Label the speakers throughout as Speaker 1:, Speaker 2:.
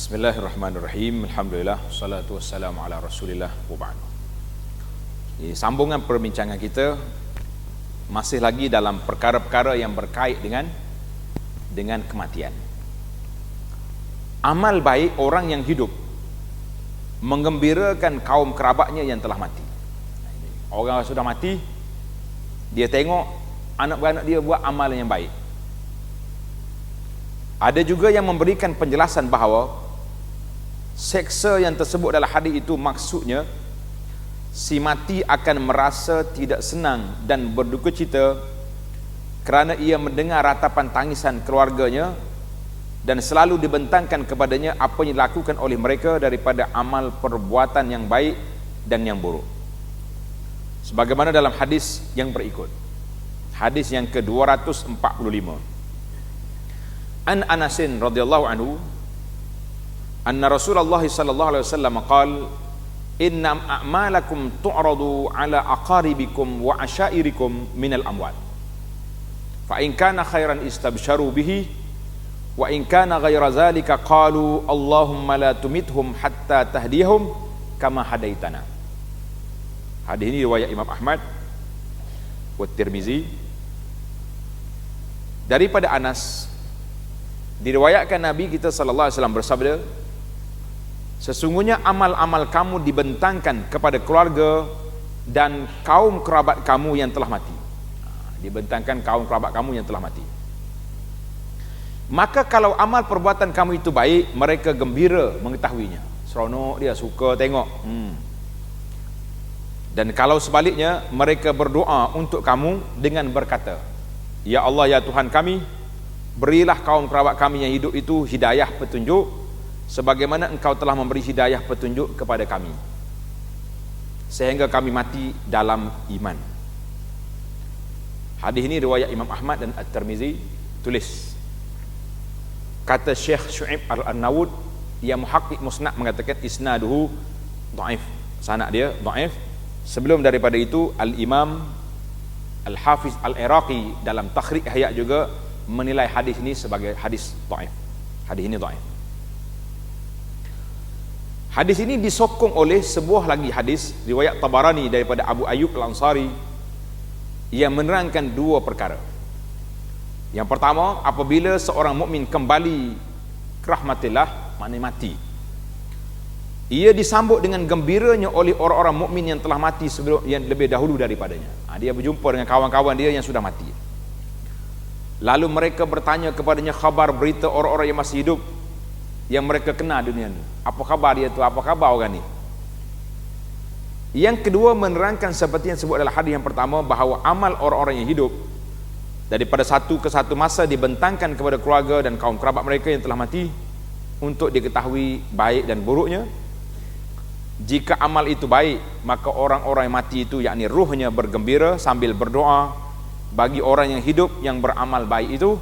Speaker 1: Bismillahirrahmanirrahim. Alhamdulillah, salatu wassalamu ala Rasulillah wa ba'du. Sambungan perbincangan kita masih lagi dalam perkara-perkara yang berkait dengan kematian. Amal baik orang yang hidup menggembirakan kaum kerabatnya yang telah mati. Orang yang sudah mati, dia tengok anak-anak dia buat amal yang baik. Ada juga yang memberikan penjelasan bahawa seksa yang tersebut dalam hadis itu maksudnya si mati akan merasa tidak senang dan berduka cita kerana ia mendengar ratapan tangisan keluarganya dan selalu dibentangkan kepadanya apa yang dilakukan oleh mereka daripada amal perbuatan yang baik dan yang buruk, sebagaimana dalam hadis yang berikut. Hadis yang ke-245, An Anasin radhiyallahu anhu anna Rasulullah sallallahu alaihi wasallam qala inna a'malakum tu'radu ala aqaribikum wa ashairikum minal amwat fa in kana khairan istabsharu bihi wa in kana ghaira zalika qalu Allahumma la tumithum hatta tahdihum kama hadaitana. Hadis ini riwayat Imam Ahmad wa Tirmizi. Daripada Anas diriwayatkan Nabi kita sallallahu alaihi wasallam bersabda, sesungguhnya amal-amal kamu dibentangkan kepada keluarga dan kaum kerabat kamu yang telah mati. Dibentangkan kaum kerabat kamu yang telah mati. Maka kalau amal perbuatan kamu itu baik, mereka gembira mengetahuinya. Seronok dia, suka tengok. Dan kalau sebaliknya, mereka berdoa untuk kamu dengan berkata, Ya Allah, ya Tuhan kami, berilah kaum kerabat kami yang hidup itu hidayah petunjuk sebagaimana engkau telah memberi hidayah petunjuk kepada kami sehingga kami mati dalam iman. Hadis ini riwayat Imam Ahmad dan At-Tirmizi. Tulis kata Syekh Syu'aib Al-Arnaud yang muhaqqiq musnad mengatakan isnaduhu dhaif, sanad dia dhaif. Sebelum daripada itu Al-Imam Al-Hafiz Al-Iraqi dalam Takhrij Ihya juga menilai hadis ini sebagai hadis dhaif. Hadis ini dhaif. Hadis ini disokong oleh sebuah lagi hadis riwayat Tabarani daripada Abu Ayyub Al-Ansari yang menerangkan dua perkara. Yang pertama, apabila seorang mukmin kembali ke rahmatillah, maknanya mati, ia disambut dengan gembiranya oleh orang-orang mukmin yang telah mati sebelum yang lebih dahulu daripadanya. Dia berjumpa dengan kawan-kawan dia yang sudah mati. Lalu mereka bertanya kepadanya khabar berita orang-orang yang masih hidup yang mereka kenal dunia ni. Apa khabar dia tu? Apa khabar orang ni? Yang kedua, menerangkan seperti yang sebut dalam hadis yang pertama bahawa amal orang-orang yang hidup daripada satu ke satu masa dibentangkan kepada keluarga dan kaum kerabat mereka yang telah mati untuk diketahui baik dan buruknya. Jika amal itu baik, maka orang-orang yang mati itu, yakni ruhnya, bergembira sambil berdoa bagi orang yang hidup yang beramal baik itu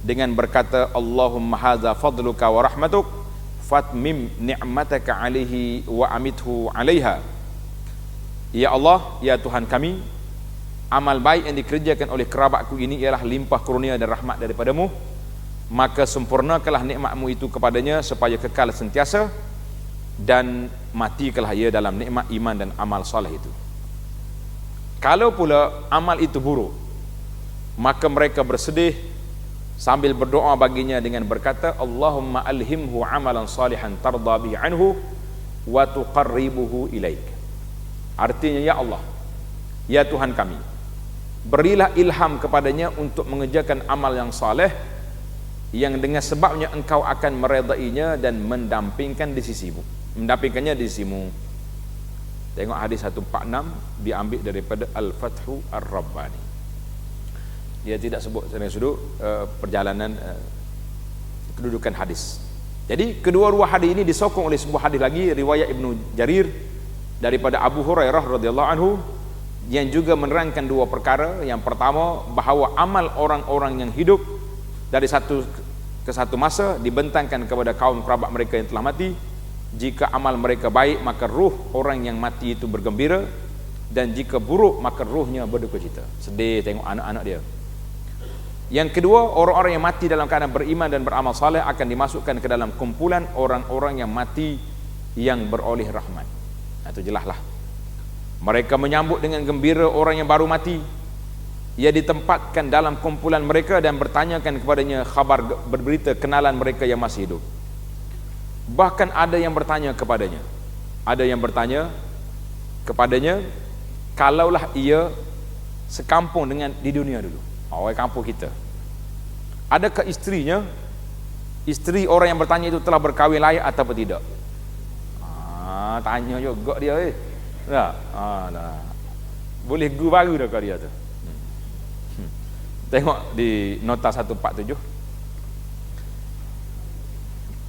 Speaker 1: dengan berkata, Allahumma hadza fadluka wa rahmatuk fatmim ni'mataka alaihi wa amithu alaiha. Ya Allah, ya Tuhan kami, amal baik yang dikerjakan oleh kerabatku ini ialah limpah kurnia dan rahmat daripadamu, maka sempurnakanlah nikmatmu itu kepadanya supaya kekal sentiasa, dan matikalah ia dalam nikmat iman dan amal soleh itu. Kalau pula amal itu buruk, maka mereka bersedih sambil berdoa baginya dengan berkata, Allahumma alhimhu amalan salihan tarda bihi anhu wa tuqarribuhu ilaik. Artinya, ya Allah, ya Tuhan kami, berilah ilham kepadanya untuk mengerjakan amal yang saleh yang dengan sebabnya engkau akan meredainya dan mendampingkannya di sisimu. Tengok hadis 146 diambil daripada Al-Fathu Ar-Rabbani. Dia tidak sebut sudut perjalanan kedudukan hadis. Jadi kedua-dua hadis ini disokong oleh sebuah hadis lagi riwayat Ibnu Jarir daripada Abu Hurairah radhiyallahu anhu yang juga menerangkan dua perkara. Yang pertama, bahawa amal orang-orang yang hidup dari satu ke satu masa dibentangkan kepada kaum kerabat mereka yang telah mati. Jika amal mereka baik, maka ruh orang yang mati itu bergembira, dan jika buruk, maka ruhnya berduka cita, sedih tengok anak-anak dia. Yang kedua, orang-orang yang mati dalam keadaan beriman dan beramal saleh akan dimasukkan ke dalam kumpulan orang-orang yang mati yang beroleh rahmat. Itu jelaslah. Mereka menyambut dengan gembira orang yang baru mati. Ia ditempatkan dalam kumpulan mereka dan bertanyakan kepadanya khabar berberita kenalan mereka yang masih hidup. Bahkan ada yang bertanya kepadanya. Ada yang bertanya kepadanya, kalaulah ia sekampung dengan di dunia dulu. Orang kampung kita, adakah isterinya, isteri orang yang bertanya itu telah berkahwin layak atau tidak? Tanya juga dia dah. Boleh guru baru dah kau dia tu. Tengok di nota 147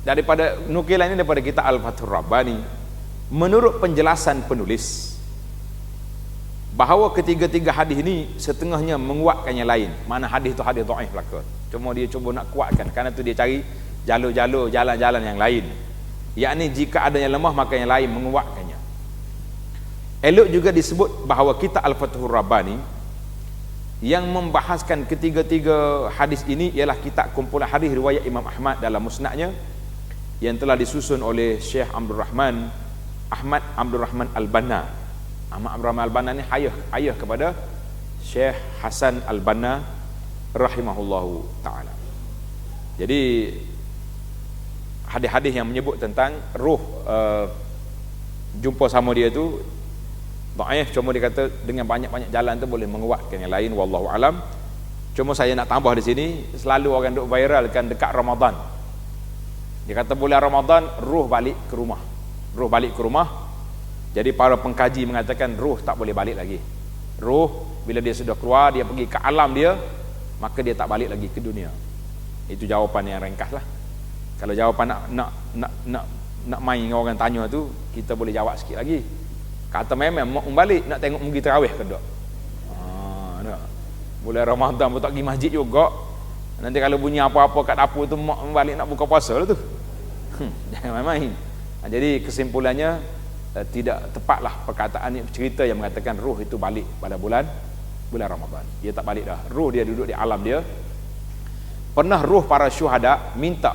Speaker 1: daripada nukilan ini daripada kitab Al-Fathur Rabbani. Menurut penjelasan penulis, bahawa ketiga-tiga hadis ini setengahnya menguatkan yang lain. Mana hadis tu hadis dhaif belaka. Cuma dia cuba nak kuatkan, kerana tu dia cari jalur-jalur, jalan-jalan yang lain. Yakni jika ada yang lemah maka yang lain menguatkannya. Elok juga disebut bahawa kitab Al-Fathur Rabbani yang membahaskan ketiga-tiga hadis ini ialah kitab kumpulan hadis riwayat Imam Ahmad dalam musnadnya yang telah disusun oleh Syekh Ahmad Abdul Rahman Al-Banna. Ahmad Abdul Rahman Al-Banna ni ayah kepada Syekh Hasan Al-Banna rahimahullahu ta'ala. Jadi hadis-hadis yang menyebut tentang ruh jumpa sama dia tu dhaif, cuma dia kata dengan banyak-banyak jalan tu boleh menguatkan yang lain, wallahu alam. Cuma saya nak tambah di sini, selalu orang duk viralkan dekat Ramadan. Dia kata bulan Ramadan ruh balik ke rumah. Ruh balik ke rumah. Jadi para pengkaji mengatakan ruh tak boleh balik lagi. Ruh bila dia sudah keluar, dia pergi ke alam dia, maka dia tak balik lagi ke dunia. Itu jawapan yang ringkas lah. Kalau jawapan nak main orang tanya tu, kita boleh jawab sikit lagi. Kata memang mau balik nak tengok pergi tarawih ke tak? Tak. Bulan Ramadan pun tak pergi masjid juga. Nanti kalau bunyi apa-apa kat dapur tu mak balik nak buka puasa lah tu. Jangan main-main. Jadi kesimpulannya, tidak tepatlah perkataan cerita yang mengatakan ruh itu balik pada bulan Ramadan. Dia tak balik dah. Ruh dia duduk di alam dia. Pernah ruh para syuhada minta,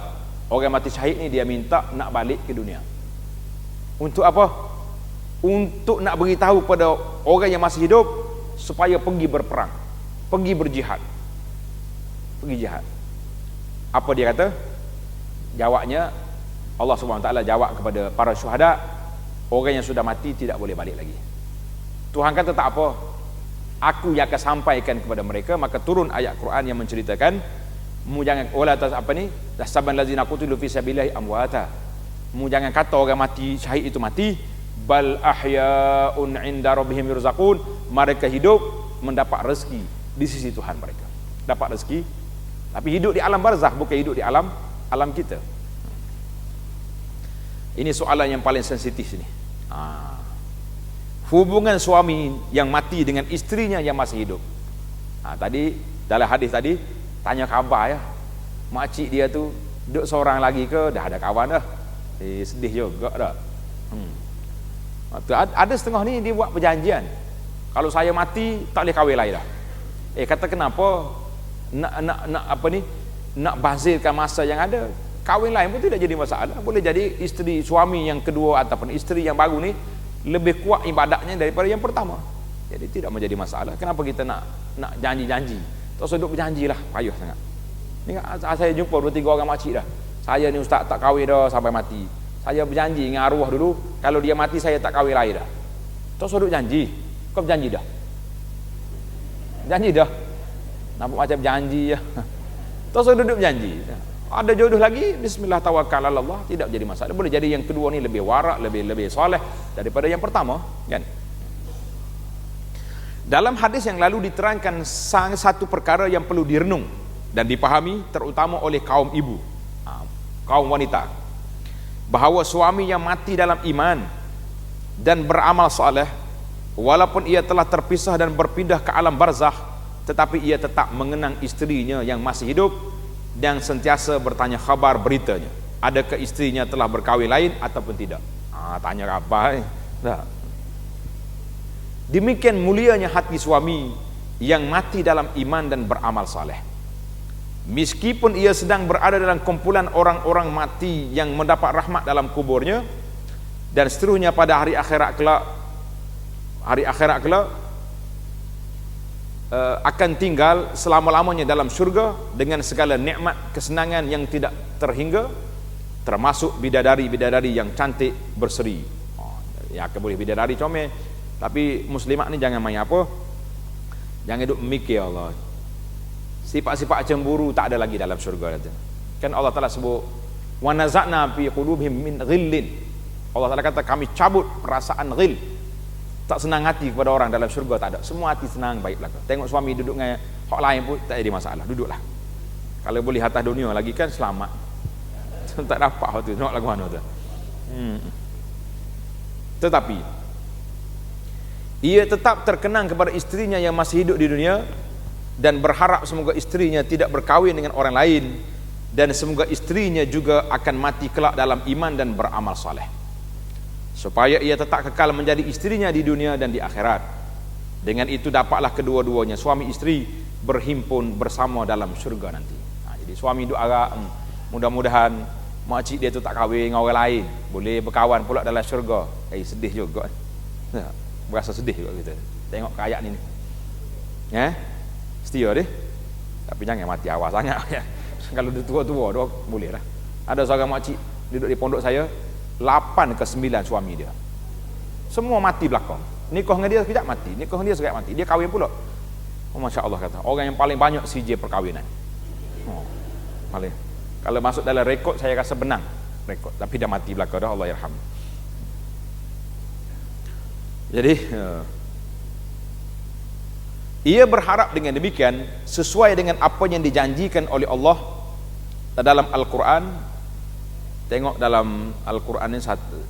Speaker 1: orang mati syahid ni dia minta nak balik ke dunia. Untuk apa? Untuk nak beritahu pada orang yang masih hidup supaya pergi berperang, pergi berjihad, pergi jihad. Apa dia kata? Jawabnya, Allah SWT jawab kepada para syuhada, orang yang sudah mati tidak boleh balik lagi. Tuhan kata tak apa, aku yang akan sampaikan kepada mereka. Maka turun ayat Quran yang menceritakan, mu jangan saban lazina qutilu fi sabilillahi amwata. Mu jangan kata orang mati syahid itu mati, bal ahya'un 'inda rabbihim yurzaqun. Mereka hidup mendapat rezeki di sisi Tuhan mereka. Dapat rezeki, tapi hidup di alam barzakh, bukan hidup di alam kita. Ini soalan yang paling sensitif ni. Hubungan suami yang mati dengan isterinya yang masih hidup. Tadi dalam hadis tadi tanya khabar ya. Makcik dia tu duduk seorang lagi ke, dah ada kawan dah. Sedih juga dah. Ada setengah ni dia buat perjanjian. Kalau saya mati tak boleh kahwin lain dah. Kata kenapa? Nak bazirkan masa yang ada. Kahwin lain pun tidak jadi masalah. Boleh jadi isteri suami yang kedua ataupun isteri yang baru ni lebih kuat ibadatnya daripada yang pertama. Jadi tidak menjadi masalah. Kenapa kita nak janji-janji? Tak usah duduk berjanjilah, payah sangat. Ni saya jumpa 2-3 orang makcik dah. Saya ni ustaz tak kahwin dah sampai mati. Saya berjanji dengan arwah dulu, kalau dia mati saya tak kahwin lain dah. Tak usah duduk janji. Kau berjanji dah? Janji dah. Nampak macam berjanji ya. Tak usah duduk berjanji. Ada jodoh lagi, bismillah tawakkal ala Allah, tidak jadi masalah. Boleh jadi yang kedua ni lebih warak, lebih soleh daripada yang pertama, kan? Dalam hadis yang lalu diterangkan satu perkara yang perlu direnung dan dipahami terutama oleh kaum ibu, kaum wanita, bahawa suami yang mati dalam iman dan beramal soleh, walaupun ia telah terpisah dan berpindah ke alam barzakh, tetapi ia tetap mengenang isterinya yang masih hidup dan sentiasa bertanya khabar beritanya, adakah isterinya telah berkahwin lain ataupun tidak. Tanya apa dah. Demikian mulianya hati suami yang mati dalam iman dan beramal saleh. meskipun ia sedang berada dalam kumpulan orang-orang mati yang mendapat rahmat dalam kuburnya, dan seterusnya pada hari akhirat kelak, akan tinggal selama-lamanya dalam syurga dengan segala nikmat kesenangan yang tidak terhingga, termasuk bidadari-bidadari yang cantik berseri. Ya, boleh bidadari comel, tapi muslimat ni jangan main apa, jangan duk mikir Allah. Sifat-sifat cemburu tak ada lagi dalam syurga nanti. Kan Allah Taala sebut wa naza'na fi qulubihim min ghillin. Allah Taala kata kami cabut perasaan ghil, tak senang hati kepada orang dalam syurga, tak ada. Semua hati senang, baik belaka. Tengok suami duduk dengan hak lain pun tak ada masalah, duduklah. Kalau boleh atas dunia lagi kan selamat. Tak dapat hak tu, nak lagu mana tu. Tetapi ia tetap terkenang kepada isterinya yang masih hidup di dunia, dan berharap semoga isterinya tidak berkahwin dengan orang lain, dan semoga isterinya juga akan mati kelak dalam iman dan beramal soleh, supaya ia tetap kekal menjadi isterinya di dunia dan di akhirat. Dengan itu dapatlah kedua-duanya, suami isteri, berhimpun bersama dalam syurga nanti. Jadi suami doa mudah-mudahan makcik dia tu tak kahwin dengan orang lain, boleh berkawan pula dalam syurga. Sedih juga, berasa sedih juga kita tengok ayat ni. Setia deh, tapi jangan mati awal sangat ya. Kalau dia tua-tua dah boleh lah. Ada seorang makcik duduk di pondok saya, 8 ke 9 suami dia, semua mati belakang. Nikah dengan dia sekejap mati, nikah dengan dia sekejap mati, dia kahwin pula. Masya Allah, kata orang yang paling banyak CJ perkahwinan. Paling, kalau masuk dalam rekod saya rasa benang rekod, tapi dah mati belakang dah, Allah yarham. Jadi ia berharap dengan demikian sesuai dengan apa yang dijanjikan oleh Allah dalam Al-Quran. Tengok dalam Al-Quran ini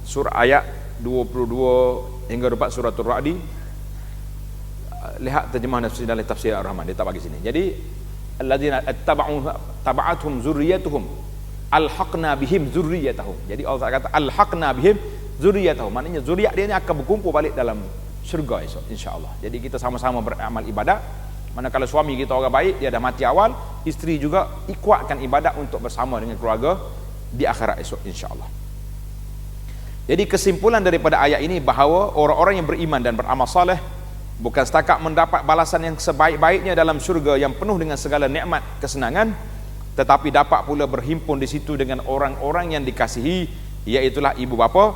Speaker 1: surah ayat 22 hingga 4 suratul Ra'di. Lihat terjemahan dalam tafsir Ar-Rahman, dia tak bagi sini. Jadi alladzina taba'athum zurriyyatuhum alhaqna bihim zurriyyatahum. Jadi Allah kata alhaqna bihim zurriyyatahum, maknanya zuriat dia ni akan berkumpul balik dalam syurga esok insya-Allah. Jadi kita sama-sama beramal ibadat. Manakala suami kita orang baik, dia dah mati awal, isteri juga kuatkan ibadat untuk bersama dengan keluarga di akhirat esok insya-Allah. Jadi kesimpulan daripada ayat ini bahawa orang-orang yang beriman dan beramal soleh bukan setakat mendapat balasan yang sebaik-baiknya dalam syurga yang penuh dengan segala nikmat kesenangan, tetapi dapat pula berhimpun di situ dengan orang-orang yang dikasihi, iaitulah ibu bapa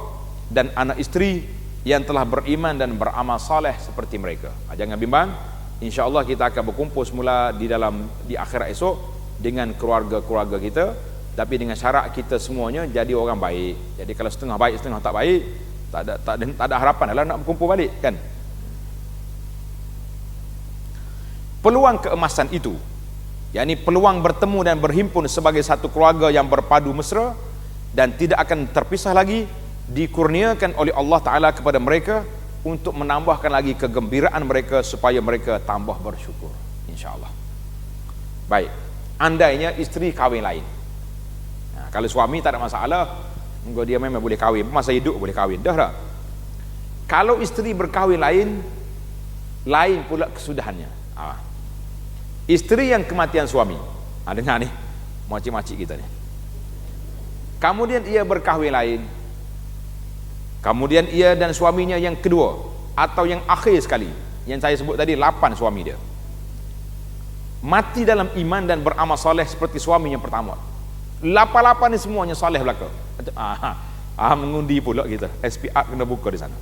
Speaker 1: dan anak isteri yang telah beriman dan beramal saleh seperti mereka. Jangan bimbang, insya-Allah kita akan berkumpul semula di akhirat esok dengan keluarga-keluarga kita, tapi dengan syarat kita semuanya jadi orang baik. Jadi kalau setengah baik setengah tak baik, tak ada harapan lah nak berkumpul balik kan. Peluang keemasan itu, yakni peluang bertemu dan berhimpun sebagai satu keluarga yang berpadu mesra dan tidak akan terpisah lagi, dikurniakan oleh Allah Ta'ala kepada mereka untuk menambahkan lagi kegembiraan mereka supaya mereka tambah bersyukur insya-Allah. Baik, andainya isteri kahwin lain, kalau suami tak ada masalah, dia memang boleh kahwin, masa hidup boleh kahwin dah. Kalau isteri berkahwin lain pula kesudahannya. Isteri yang kematian suami, dengar ni makcik-makcik kita ni, kemudian ia berkahwin lain, kemudian ia dan suaminya yang kedua atau yang akhir sekali, yang saya sebut tadi 8 suami dia, mati dalam iman dan beramal soleh seperti suami yang pertama. 8 ni semuanya soleh belaka. Mengundi pula kita, SPR kena buka di sana.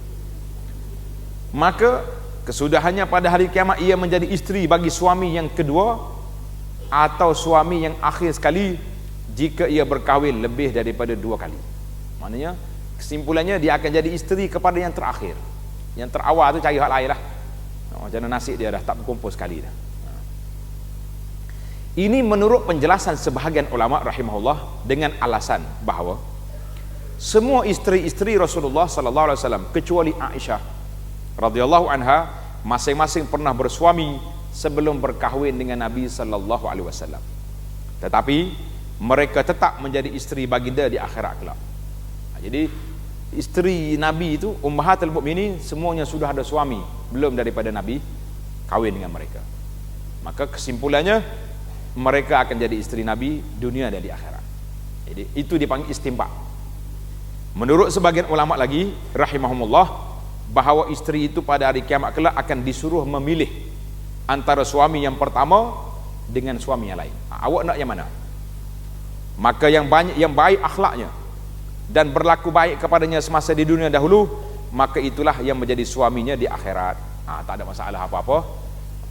Speaker 1: Maka kesudahannya pada hari kiamat ia menjadi isteri bagi suami yang kedua atau suami yang akhir sekali jika ia berkahwin lebih daripada 2 kali. Maknanya kesimpulannya dia akan jadi isteri kepada yang terakhir. Yang terawal tu cari hak lain lah. Macam mana nasib dia dah tak berkumpul sekali dah. Ini menurut penjelasan sebahagian ulama rahimahullah dengan alasan bahawa semua isteri-isteri Rasulullah sallallahu alaihi wasallam kecuali Aisyah radhiyallahu anha masing-masing pernah bersuami sebelum berkahwin dengan Nabi sallallahu alaihi wasallam. Tetapi mereka tetap menjadi isteri baginda di akhirat kelak. Jadi isteri Nabi itu Ummahatul Mukminin semuanya sudah ada suami belum daripada Nabi kahwin dengan mereka. Maka kesimpulannya mereka akan jadi isteri Nabi dunia dan di akhirat. Jadi itu dipanggil istimba. Menurut sebagian ulama lagi rahimahumullah, bahawa isteri itu pada hari kiamat kelak akan disuruh memilih antara suami yang pertama dengan suami yang lain. Awak nak yang mana? Maka yang baik akhlaknya dan berlaku baik kepadanya semasa di dunia dahulu, maka itulah yang menjadi suaminya di akhirat. Tak ada masalah apa-apa.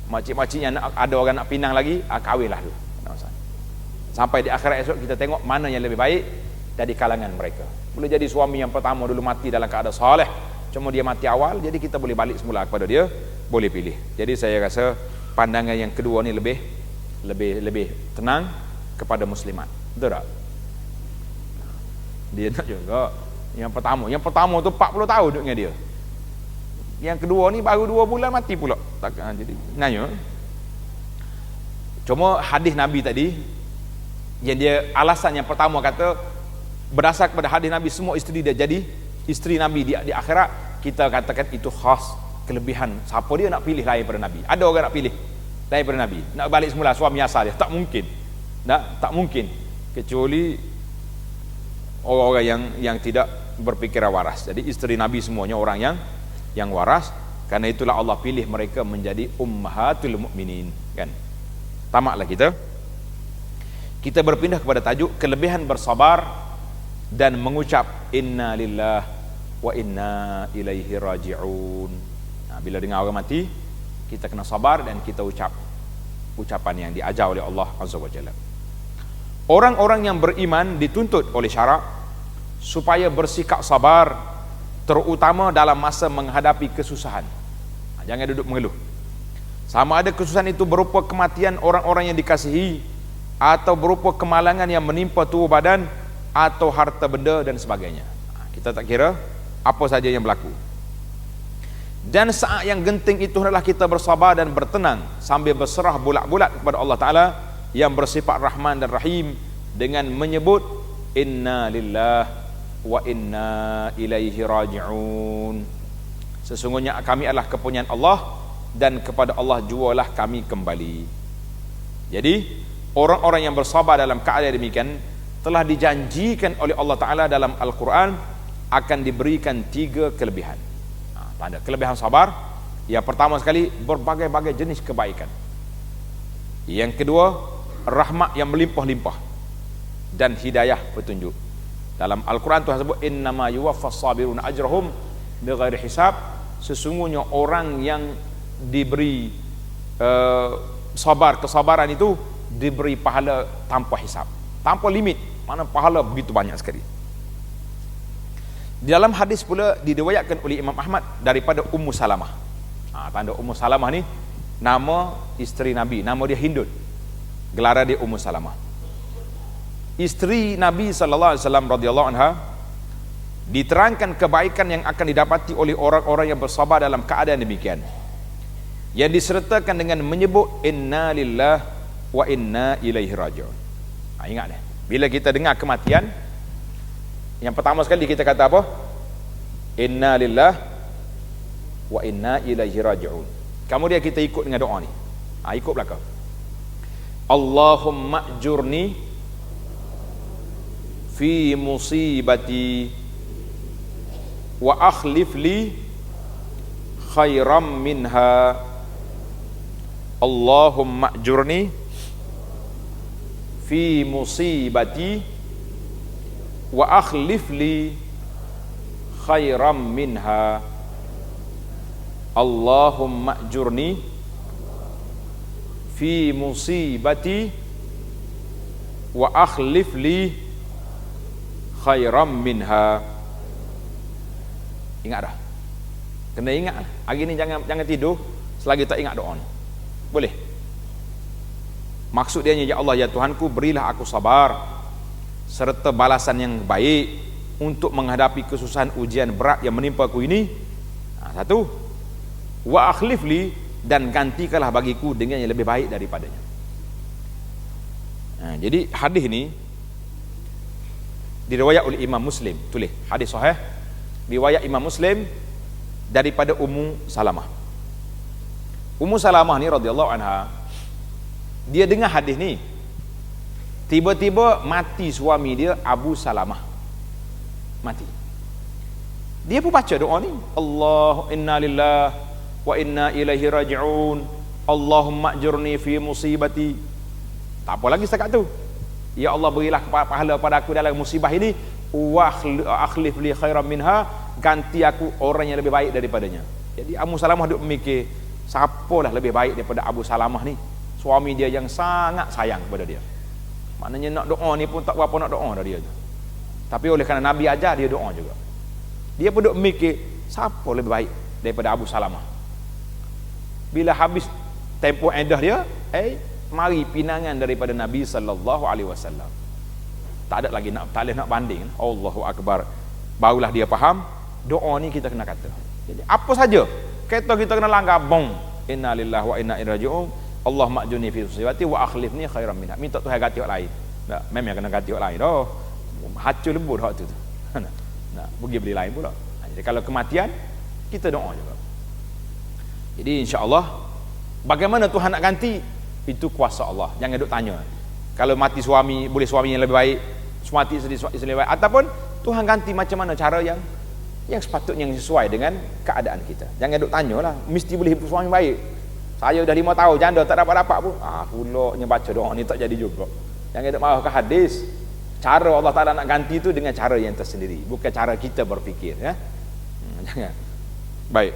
Speaker 1: Makcik-makciknya ada orang nak pinang lagi, kahwinlah dulu. Sampai di akhirat esok kita tengok mana yang lebih baik dari kalangan mereka. Boleh jadi suami yang pertama dulu mati dalam keadaan soleh, cuma dia mati awal, jadi kita boleh balik semula kepada dia, boleh pilih. Jadi saya rasa pandangan yang kedua ni lebih tenang kepada muslimat. Betul tak? Dia nak juga yang pertama tu 40 tahun duduk dengan dia. Yang kedua ni baru 2 bulan mati pula. Jadi nanya. Cuma hadis Nabi tadi yang dia alasan yang pertama kata berdasar kepada hadis Nabi semua isteri dia jadi isteri Nabi di akhirat, kita katakan itu khas, kelebihan. Siapa dia nak pilih lain daripada Nabi? Ada orang nak pilih lain daripada Nabi, nak balik semula suami asal dia? Tak mungkin. Tak mungkin, kecuali orang-orang yang tidak berfikiran waras. Jadi isteri Nabi semuanya orang yang waras. Karena itulah Allah pilih mereka menjadi ummahatul mukminin, kan? Tamaklah kita berpindah kepada tajuk kelebihan bersabar dan mengucap inna lillah wa inna ilaihi raji'un. Bila dengar orang mati, kita kena sabar dan kita ucap ucapan yang diajar oleh Allah Azza wa Jalla. Orang-orang yang beriman dituntut oleh syarak supaya bersikap sabar, terutama dalam masa menghadapi kesusahan. Jangan duduk mengeluh. Sama ada kesusahan itu berupa kematian orang-orang yang dikasihi, atau berupa kemalangan yang menimpa tubuh badan, atau harta benda dan sebagainya. Kita tak kira apa saja yang berlaku. Dan saat yang genting itu adalah kita bersabar dan bertenang sambil berserah bulat-bulat kepada Allah Ta'ala yang bersifat Rahman dan Rahim dengan menyebut inna lillah wa inna ilaihi raji'un. Sesungguhnya kami adalah kepunyaan Allah dan kepada Allah jualah kami kembali. Jadi orang-orang yang bersabar dalam keadaan demikian telah dijanjikan oleh Allah Ta'ala dalam Al-Quran akan diberikan 3 kelebihan. Tanda kelebihan sabar, yang pertama sekali berbagai-bagai jenis kebaikan. Yang kedua, rahmat yang melimpah-limpah dan hidayah petunjuk. Dalam Al-Quran Tuhan sebut innama yuwaffas sabiruna ajrahum bighairi hisab. Sesungguhnya orang yang diberi kesabaran itu diberi pahala tanpa hisab, tanpa limit. Mana pahala begitu banyak sekali. Di dalam hadis pula diriwayatkan oleh Imam Ahmad daripada Ummu Salamah. Tanda Ummu Salamah ni nama isteri Nabi, nama dia Hindun, gelar dia Ummu Salamah. Isteri Nabi sallallahu alaihi wasallam radhiyallahu anha, diterangkan kebaikan yang akan didapati oleh orang-orang yang bersabar dalam keadaan demikian, yang disertakan dengan menyebut inna lillah wa inna ilaihi raji'un. Ingat deh, bila kita dengar kematian, yang pertama sekali kita kata apa? Inna lillah wa inna ilaihi raji'un. Kemudian kita ikut dengan doa ni. Ikut belakang. Allahumma ajurni fi musibati wa akhlif li khairam minha. Allahumma ajurni fi musibati wa akhlif li khairam minha. Allahumma ajurni fi musibati wa akhlif li khairam minha. Ingat dah, kena ingat. Hari ni jangan tidur selagi tak ingat doa ni. Boleh? Maksud dia, ya Allah, ya Tuhanku, berilah aku sabar serta balasan yang baik untuk menghadapi kesusahan ujian berat yang menimpa aku ini. Satu, wa akhlif li, dan gantikanlah bagiku dengan yang lebih baik daripadanya. Jadi hadis ini diriwayat oleh Imam Muslim. Tulis hadis sahih riwayat Imam Muslim daripada Ummu Salamah. Ummu Salamah ni radhiyallahu anha, dia dengar hadis ni Tiba-tiba mati suami dia, Abu Salamah. Mati. Dia pun baca doa ni. Allah inna lillah wa inna ilaihi raji'un. Allahumma ajurni fi musibati. Tak apa lagi setakat tu. Ya Allah, berilah pahala pada aku dalam musibah ini. Wa akhlif li khairan minha. Ganti aku orang yang lebih baik daripadanya. Jadi Abu Salamah duk memikir, siapalah lebih baik daripada Abu Salamah ni, suami dia yang sangat sayang kepada dia. Maknanya nak doa ni pun tak berapa nak doa dah dia tu. Tapi oleh kerana Nabi ajar, dia doa juga. Dia pun duk mikir, siapa lebih baik daripada Abu Salamah. Bila habis tempoh iddah dia, mari pinangan daripada Nabi sallallahu alaihi wasallam. Tak ada lagi nak, tak boleh nak banding. Allahu akbar. Barulah dia faham, doa ni kita kena kata. Jadi apa saja kata kita kena langgar, bong, inna lillahi wa inna ilaihi raji'un. Allah ma'juni fi musibati wa akhlifni khairan minha. Minta Tuhan ganti orang lain. Tak, memang kena ganti orang lain dah. Hacul lembut hak tu. Nah, pergi beli lain pula. Jadi kalau kematian, kita doa juga. Jadi insya-Allah, bagaimana Tuhan nak ganti, itu kuasa Allah. Jangan duk tanya. Kalau mati suami, boleh suami yang lebih baik, mati isteri lebih baik, ataupun Tuhan ganti macam mana cara yang sepatutnya, yang sesuai dengan keadaan kita. Jangan duk tanyalah, mesti boleh hidup suami baik. Saya dah 5 tahun janda tak dapat-dapat pun. Pulaknya baca doa ni tak jadi juga. Jangan duk marah ke hadis. Cara Allah Taala nak ganti tu dengan cara yang tersendiri, bukan cara kita berfikir, ya. Jangan. Baik.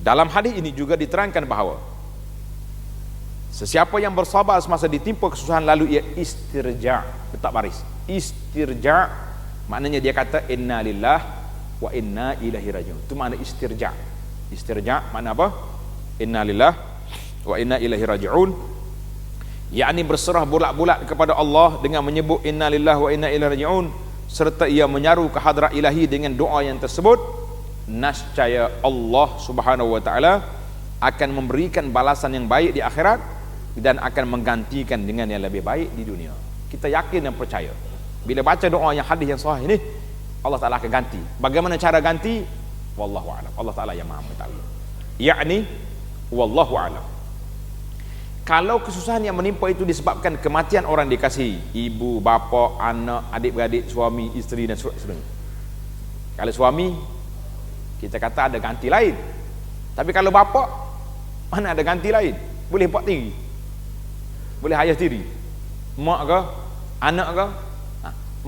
Speaker 1: Dalam hadis ini juga diterangkan bahawa sesiapa yang bersabar semasa ditimpa kesusahan lalu ia istirja, letak baris. Istirja maknanya dia kata inna lillah wa inna ilaihi raji'un. Itu makna istirja. Istirja makna apa? Inna lillah wa inna ilaihi raji'un. Yakni berserah bulat-bulat kepada Allah dengan menyebut inna lillah wa inna ilaihi raji'un, serta ia menyaru ke hadrat ilahi dengan doa yang tersebut, nascaya Allah Subhanahu wa taala akan memberikan balasan yang baik di akhirat dan akan menggantikan dengan yang lebih baik di dunia. Kita yakin dan percaya. Bila baca doa yang hadis yang sahih ini, Allah Taala akan ganti. Bagaimana cara ganti? Wallahu a'lam. Allah Taala yang Maha mengetahui. Yakni wallahu a'lam. Kalau kesusahan yang menimpa itu disebabkan kematian orang dikasihi, ibu, bapa, anak, adik-beradik, suami, isteri dan seterusnya. Kalau suami, kita kata ada ganti lain. Tapi kalau bapa, mana ada ganti lain? Boleh buat diri, boleh ayah tiri, mak ke, anak ke.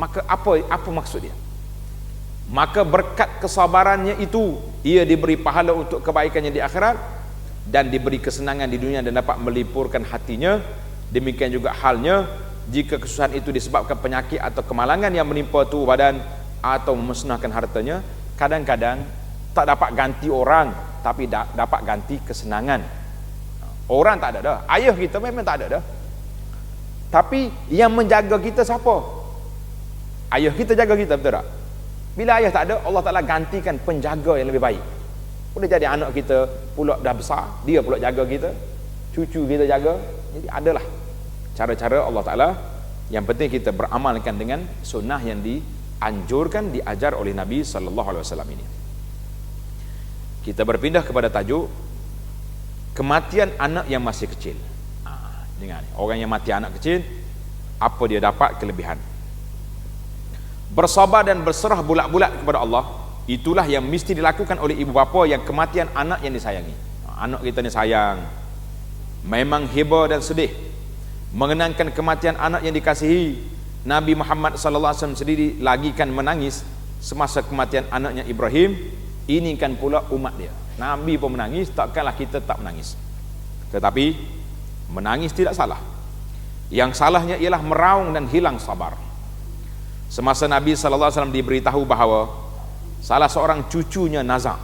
Speaker 1: Maka apa maksud dia? Maka berkat kesabarannya itu, ia diberi pahala untuk kebaikannya di akhirat dan diberi kesenangan di dunia dan dapat melipurkan hatinya. Demikian juga halnya jika kesusahan itu disebabkan penyakit atau kemalangan yang menimpa tubuh badan atau memusnahkan hartanya. Kadang-kadang tak dapat ganti orang, tapi dapat ganti kesenangan. Orang tak ada dah, ayah kita memang tak ada dah, tapi yang menjaga kita siapa? Ayah kita jaga kita, betul tak? Bila ayah tak ada, Allah Ta'ala gantikan penjaga yang lebih baik. Boleh jadi anak kita pula dah besar, dia pula jaga kita, cucu kita jaga. Jadi adalah cara-cara Allah Ta'ala. Yang penting kita beramalkan dengan sunnah yang dianjurkan, diajar oleh Nabi Sallallahu Alaihi Wasallam ini. Kita berpindah kepada tajuk kematian anak yang masih kecil. Dengar ni, orang yang mati anak kecil, apa dia dapat kelebihan? Bersabar dan berserah bulat-bulat kepada Allah, itulah yang mesti dilakukan oleh ibu bapa yang kematian anak yang disayangi. Anak kita ni sayang, memang heba dan sedih mengenangkan kematian anak yang dikasihi. Nabi Muhammad sallallahu alaihi wasallam sendiri lagi kan menangis semasa kematian anaknya Ibrahim. Ini kan pula umat dia. Nabi pun menangis, takkanlah kita tak menangis. Tetapi menangis tidak salah. Yang salahnya ialah meraung dan hilang sabar. Semasa Nabi sallallahu alaihi wasallam diberitahu bahawa salah seorang cucunya nazak,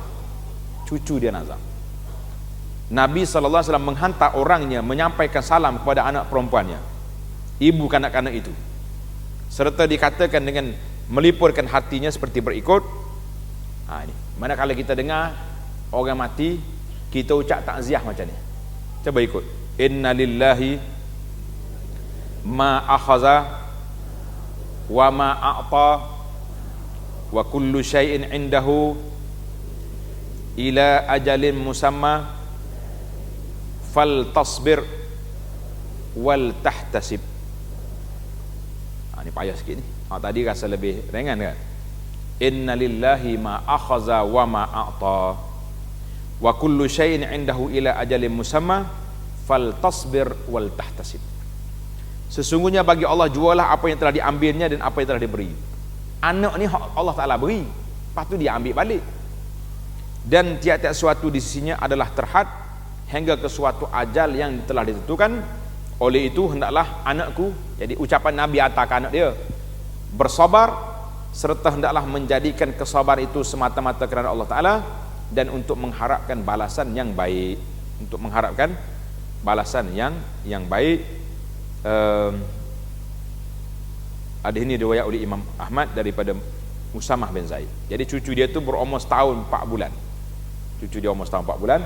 Speaker 1: cucu dia nazak, Nabi sallallahu alaihi wasallam menghantar orangnya menyampaikan salam kepada anak perempuannya, ibu kanak-kanak itu, serta dikatakan dengan melipurkan hatinya seperti berikut. Ini manakala kita dengar orang mati, kita ucap takziah macam ni. Cuba ikut. Inna lillahi ma akhaza wa ma a'ta wa kullu syai'in indahu ila ajalin musamma fal tasbir wal tahtasib. Ini payah sikit ni. Tadi rasa lebih ringan kan. Inna lillahi ma akhaza wa ma a'ta wa kullu syai'in 'indahu ila ajalin musamma faltasbir wal tahtasib. Sesungguhnya bagi Allah jualah apa yang telah diambilnya dan apa yang telah diberi. Anak ni Allah Ta'ala beri, lepas tu dia ambil balik. Dan tiap-tiap sesuatu di sisinya adalah terhad hingga ke suatu ajal yang telah ditentukan. Oleh itu hendaklah anakku, jadi ucapan Nabi atas anak dia, bersabar serta hendaklah menjadikan kesabaran itu semata-mata kerana Allah Ta'ala dan untuk mengharapkan balasan yang baik. Untuk mengharapkan balasan yang baik. Hadis ini riwayat oleh Imam Ahmad daripada Usamah bin Zaid. Jadi cucu dia tu berumur setahun 4 bulan. Cucu dia umur setahun 4 bulan.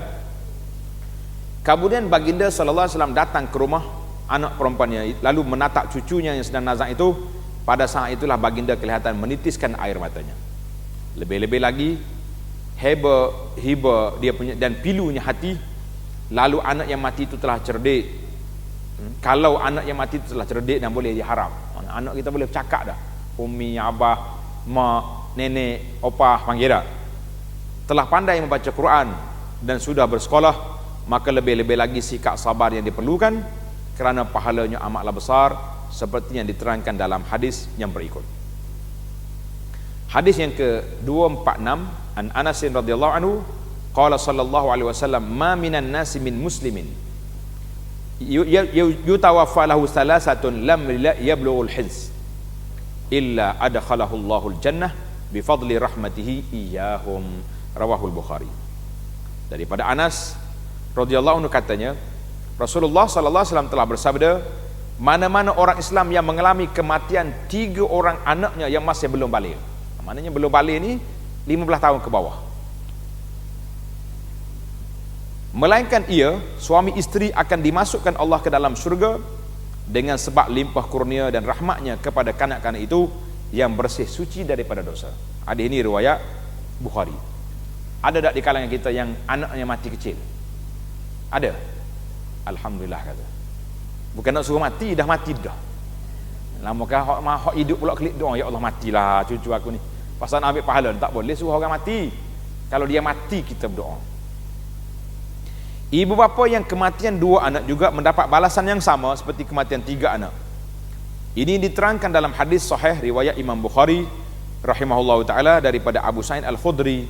Speaker 1: Kemudian baginda sallallahu alaihi wasallam datang ke rumah anak perempuannya, lalu menatap cucunya yang sedang nazak itu. Pada saat itulah baginda kelihatan menitiskan air matanya. Lebih-lebih lagi hiba dia punya dan pilunya hati. Lalu anak yang mati itu telah cerdik. Kalau anak yang mati itu telah cerdik dan boleh diharap, anak kita boleh bercakap dah. Umi, abah, mak, nenek, opah, panggil dah. Telah pandai membaca Quran dan sudah bersekolah, maka lebih-lebih lagi sikap sabar yang diperlukan kerana pahalanya amatlah besar seperti yang diterangkan dalam hadis yang berikut. Hadis yang ke-246 an Anas radhiyallahu anhu qala sallallahu alaihi wasallam ma minan nasi min muslimin yutawaffa lahu thalathatun lam yablughul hizz illa adkhalahu Allahul jannah bifadli rahmatihi iyyahum, rawahul Bukhari. Daripada Anas radhiyallahu anhu katanya, Rasulullah sallallahu alaihi wasallam telah bersabda, mana-mana orang Islam yang mengalami kematian 3 orang anaknya yang masih belum balik. Maknanya belum balik ni 15 tahun ke bawah. Melainkan ia, suami isteri akan dimasukkan Allah ke dalam syurga dengan sebab limpah kurnia dan rahmatnya kepada kanak-kanak itu yang bersih suci daripada dosa. Hadis ini riwayat Bukhari. Ada tak di kalangan kita yang anaknya mati kecil? Ada? Alhamdulillah kata. Bukan nak suruh mati, dah mati dah. Lama kan hak hidup pula klik doa, ya Allah matilah cucu aku ni. Pasal nak ambil pahala, tak boleh suruh orang mati. Kalau dia mati kita berdoa. Ibu bapa yang kematian 2 anak juga mendapat balasan yang sama seperti kematian 3 anak. Ini diterangkan dalam hadis sahih riwayat Imam Bukhari rahimahullahu taala daripada Abu Sa'id Al-Khudri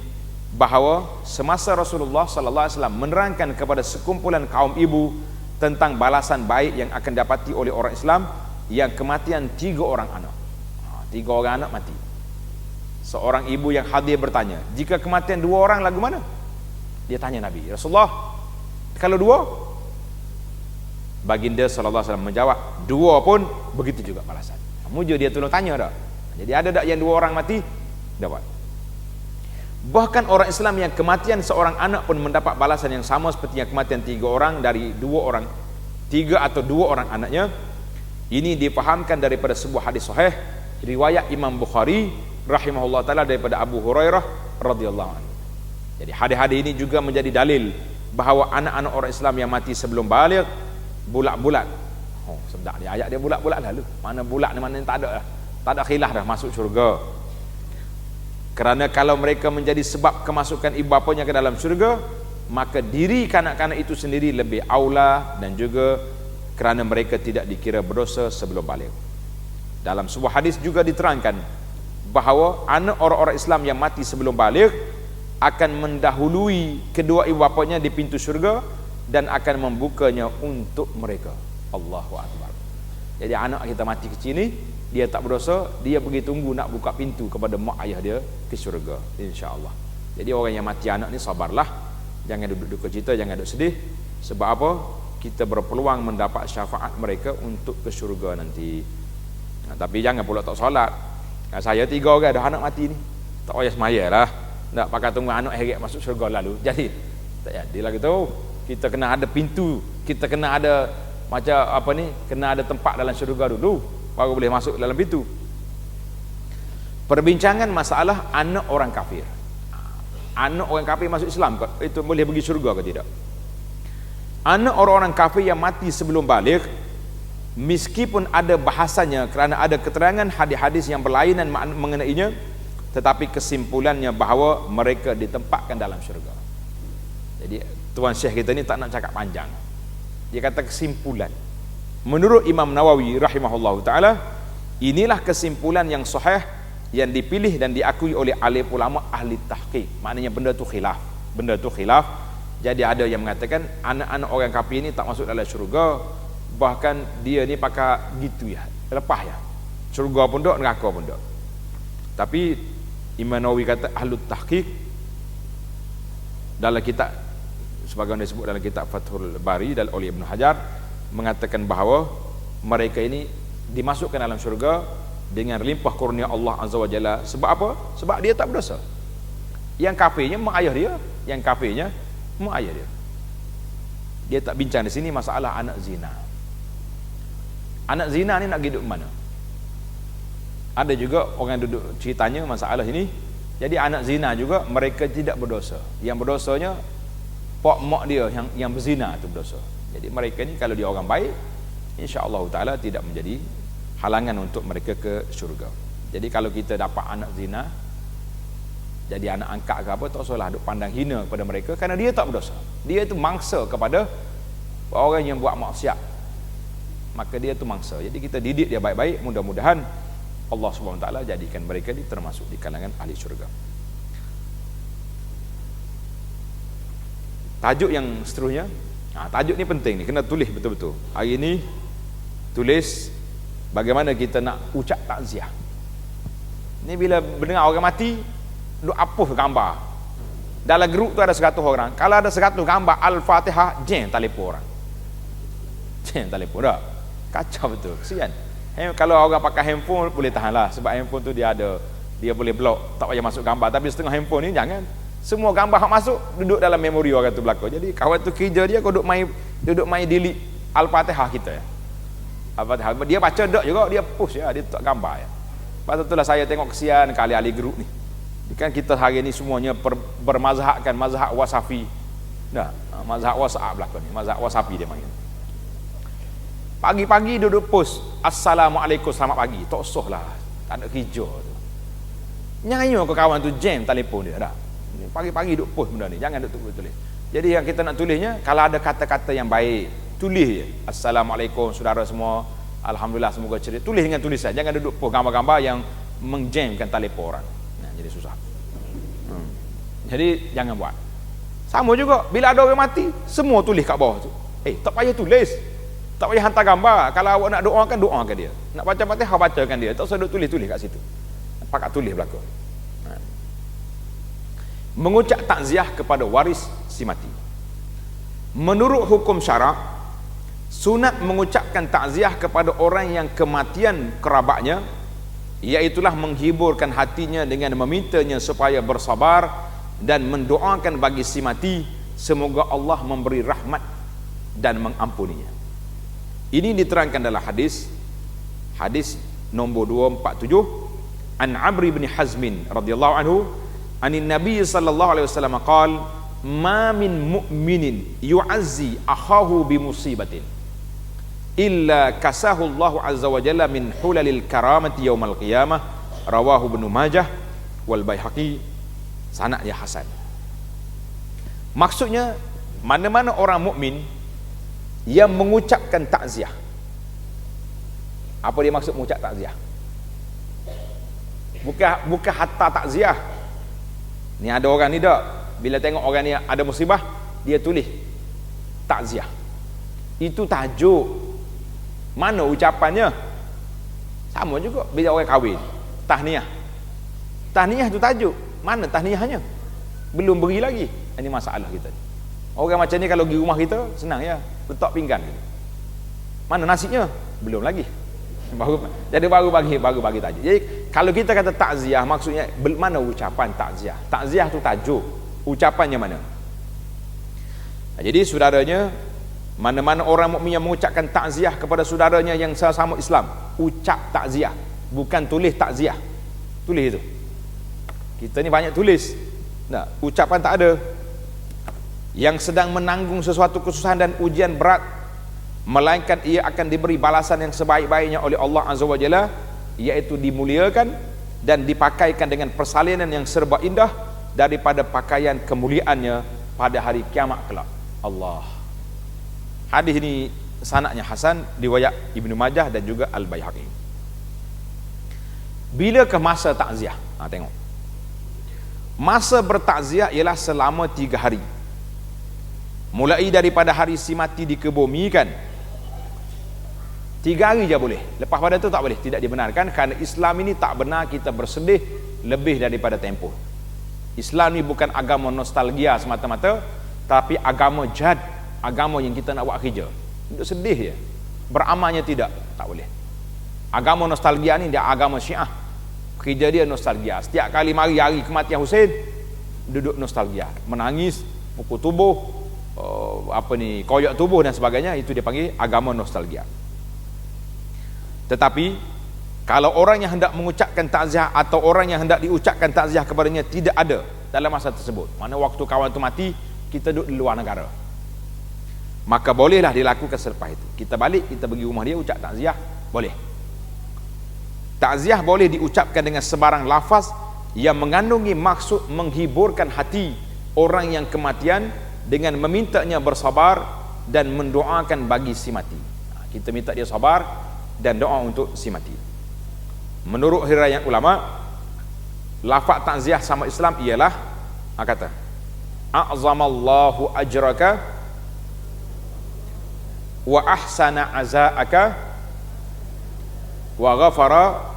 Speaker 1: bahawa semasa Rasulullah sallallahu alaihi wasallam menerangkan kepada sekumpulan kaum ibu tentang balasan baik yang akan dapati oleh orang Islam yang kematian 3 orang anak. 3 orang anak mati. Seorang ibu yang hadir bertanya, jika kematian 2 orang lagu mana? Dia tanya Nabi, Rasulullah, kalau 2? Baginda sallallahu alaihi wasallam menjawab, 2 pun begitu juga balasan. Mujur dia tolong tanya dah. Jadi ada tak yang 2 orang mati? Dapat. Bahkan orang Islam yang kematian seorang anak pun mendapat balasan yang sama seperti yang kematian 3 orang dari 2 orang, 3 atau 2 orang anaknya. Ini dipahamkan daripada sebuah hadis sahih riwayat Imam Bukhari rahimahullah taala daripada Abu Hurairah radhiyallahu anhu. Jadi hadis-hadis ini juga menjadi dalil bahawa anak-anak orang Islam yang mati sebelum baligh bulat-bulat. Sedap dia ayat dia bulat-bulat lalu. Mana bulat ni mana tak ada dah. Tak ada khilaf dah masuk syurga. Kerana kalau mereka menjadi sebab kemasukan ibu bapanya ke dalam syurga, maka diri kanak-kanak itu sendiri lebih aula dan juga kerana mereka tidak dikira berdosa sebelum baligh. Dalam sebuah hadis juga diterangkan bahawa anak orang-orang Islam yang mati sebelum baligh akan mendahului kedua ibu bapanya di pintu syurga dan akan membukanya untuk mereka. Allahu Akbar. Jadi anak kita mati kecil ni, dia tak berdosa, dia pergi tunggu nak buka pintu kepada mak ayah dia ke syurga, insya-Allah. Jadi orang yang mati anak ni sabarlah, jangan duduk duka cita, jangan duduk sedih. Sebab apa? Kita berpeluang mendapat syafaat mereka untuk ke syurga nanti. Tapi jangan pula tak solat. Saya 3 orang dah anak mati ni, tak payah semayalah. Tak pakai tunggu anak heret masuk syurga lalu. Jadi tak jadilah gitu. Kita kena ada pintu, kita kena ada macam apa ni, kena ada tempat dalam syurga dulu baru boleh masuk dalam pintu. Perbincangan masalah anak orang kafir. Anak orang kafir masuk Islam itu boleh pergi syurga ke tidak? Anak orang-orang kafir yang mati sebelum baligh meskipun ada bahasanya kerana ada keterangan hadis-hadis yang berlainan mengenainya, tetapi kesimpulannya bahawa mereka ditempatkan dalam syurga. Jadi Tuan Syekh kita ni tak nak cakap panjang, dia kata kesimpulan. Menurut Imam Nawawi rahimahullahu ta'ala, inilah kesimpulan yang sahih yang dipilih dan diakui oleh alim ulama ahli tahqiq. Maknanya benda tu khilaf. Jadi ada yang mengatakan anak-anak orang kafir ni tak masuk dalam syurga, bahkan dia ni pakai gitu ya, lepas ya, syurga pun tak, neraka pun tak. Tapi Imam Nawawi kata ahli tahqiq dalam kitab, sebagaimana disebut dalam kitab Fathul Bari dan oleh Ibn Hajar, mengatakan bahawa mereka ini dimasukkan dalam syurga dengan limpah kurnia Allah Azza wa Jalla. Sebab apa? Sebab dia tak berdosa. Yang kafirnya mak ayah dia, dia tak bincang di sini masalah anak zina. Anak zina ni nak hidup mana? Ada juga orang duduk ceritanya masalah ini. Jadi anak zina juga mereka tidak berdosa. Yang berdosanya pak mak dia yang berzina tu berdosa. Jadi mereka ni kalau dia orang baik, insya-Allah taala tidak menjadi halangan untuk mereka ke syurga. Jadi kalau kita dapat anak zina, jadi anak angkat ke apa, tak usahlah duk pandang hina kepada mereka, kerana dia tak berdosa. Dia itu mangsa kepada orang yang buat maksiat, maka dia itu mangsa. Jadi kita didik dia baik-baik, mudah-mudahan Allah Subhanahu Wa Taala jadikan mereka ini termasuk di kalangan ahli syurga. Tajuk yang seterusnya, tajuk ni penting ni, kena tulis betul-betul. Hari ni tulis bagaimana kita nak ucap takziah. Ni bila mendengar orang mati, duk hapus gambar. Dalam grup tu ada 100 orang. Kalau ada 100 gambar Al-Fatihah, jeng telefon orang. Jeng telefon dah. Kacau betul, kesian. Kalau orang pakai handphone boleh tahanlah, sebab handphone tu dia boleh block, tak payah masuk gambar. Tapi setengah handphone ni jangan. Semua gambar hak masuk duduk dalam memori orang tu belakang. Jadi kawan tu kerja dia kau duduk main delete Al-Fatihah kita ya. Al-Fatihah dia baca dak juga, dia post ya, dia tak gambar ya. Pasal itulah saya tengok kesian kali ahli grup ni. Kan kita hari ni semuanya bermazhabkan mazhab wasafi. Nah, mazhab WhatsApp belakang ni, mazhab wasafi dia panggil. Pagi-pagi duduk post Assalamualaikum, selamat pagi. Tak usah lah, tak ada kerja tu. Nyanyi ke kawan tu, jam telefon dia dah. Pagi-pagi duduk post benda ni, jangan duduk tulis. Jadi yang kita nak tulisnya, kalau ada kata-kata yang baik, tulis je. Assalamualaikum saudara semua, alhamdulillah semoga ceria. Tulis dengan tulisan, jangan duduk post gambar-gambar yang menjamkan telefon orang. Nah, jadi susah. Jadi jangan buat. Sama juga bila ada orang mati, semua tulis kat bawah tu. Tak payah tulis, tak payah hantar gambar. Kalau awak nak doakan, doakan dia. Nak baca Fatihah, bacakan dia. Tak usah duk tulis-tulis kat situ. Pakat tulis belakang. Mengucap takziah kepada waris si mati. Menurut hukum syarak, sunat mengucapkan takziah kepada orang yang kematian kerabatnya, iaitulah menghiburkan hatinya dengan memintanya supaya bersabar dan mendoakan bagi si mati semoga Allah memberi rahmat dan mengampuninya. Ini diterangkan dalam hadis nombor 247 an Amr bin Hazmin radhiyallahu anhu anin Nabi sallallahu alaihi wasallam qala ma min mu'minin yu'azzi akhahu bi musibatin illa kasahu Allah azza wa jalla min hulalil karamati yaumal qiyamah, rawahu Ibnu Majah wal Baihaqi, sanadnya hasan. Maksudnya mana-mana orang mukmin yang mengucapkan takziah. Apa dia maksud mengucap takziah? Bukan hatta takziah. Ni ada orang ni dak, bila tengok orang ni ada musibah, dia tulis takziah. Itu tajuk. Mana ucapannya? Sama juga bila orang kahwin, tahniah. Tahniah tu tajuk. Mana tahniahnya? Belum beri lagi. Ini masalah kita ni. Orang macam ni kalau pergi rumah kita, senang ya, letak pinggan. Mana nasinya? Belum lagi. Baru bagi tajuk. Jadi kalau kita kata takziah, maksudnya mana ucapan takziah? Takziah tu tajuk. Ucapannya mana? Jadi saudaranya, mana-mana orang mukmin yang mengucapkan takziah kepada saudaranya yang sesama Islam, ucap takziah, bukan tulis takziah. Tulis itu. Kita ni banyak tulis. Nah, ucapan tak ada. Yang sedang menanggung sesuatu kesusahan dan ujian berat, melainkan ia akan diberi balasan yang sebaik-baiknya oleh Allah Azza wa Jalla, iaitu dimuliakan dan dipakaikan dengan persalinan yang serba indah daripada pakaian kemuliaannya pada hari kiamat kelak. Allah. Hadis ini sanadnya hasan, riwayat Ibnu Majah dan juga Al-Baihaqi. Bila ke masa takziah? Tengok. Masa bertakziah ialah selama 3 hari. Mulai daripada hari si mati dikebumikan. 3 hari je boleh. Lepas pada tu tak boleh, tidak dibenarkan, kerana Islam ini tak benar kita bersedih lebih daripada tempoh. Islam ni bukan agama nostalgia semata-mata, tapi agama jad, agama yang kita nak buat kerja. Untuk sedih je. Beramalnya tidak, tak boleh. Agama nostalgia ni dia agama Syiah. Kerja dia nostalgia. Setiap kali mari hari kematian Husain, duduk nostalgia, menangis, pukul tubuh, koyak tubuh dan sebagainya. Itu dia panggil agama nostalgia. Tetapi kalau orang yang hendak mengucapkan takziah atau orang yang hendak diucapkan takziah kepadanya tidak ada dalam masa tersebut, mana waktu kawan itu mati, kita duduk di luar negara, maka bolehlah dilakukan selepas itu. Kita balik, kita pergi rumah dia, ucap takziah, boleh. Takziah boleh diucapkan dengan sebarang lafaz yang mengandungi maksud menghiburkan hati orang yang kematian dengan memintanya bersabar dan mendoakan bagi si mati. Kita minta dia sabar dan doa untuk si mati. Menurut hirayan ulama, lafaz takziah sama Islam ialah kata a'zamallahu ajraka wa ahsana azaaka wa ghafara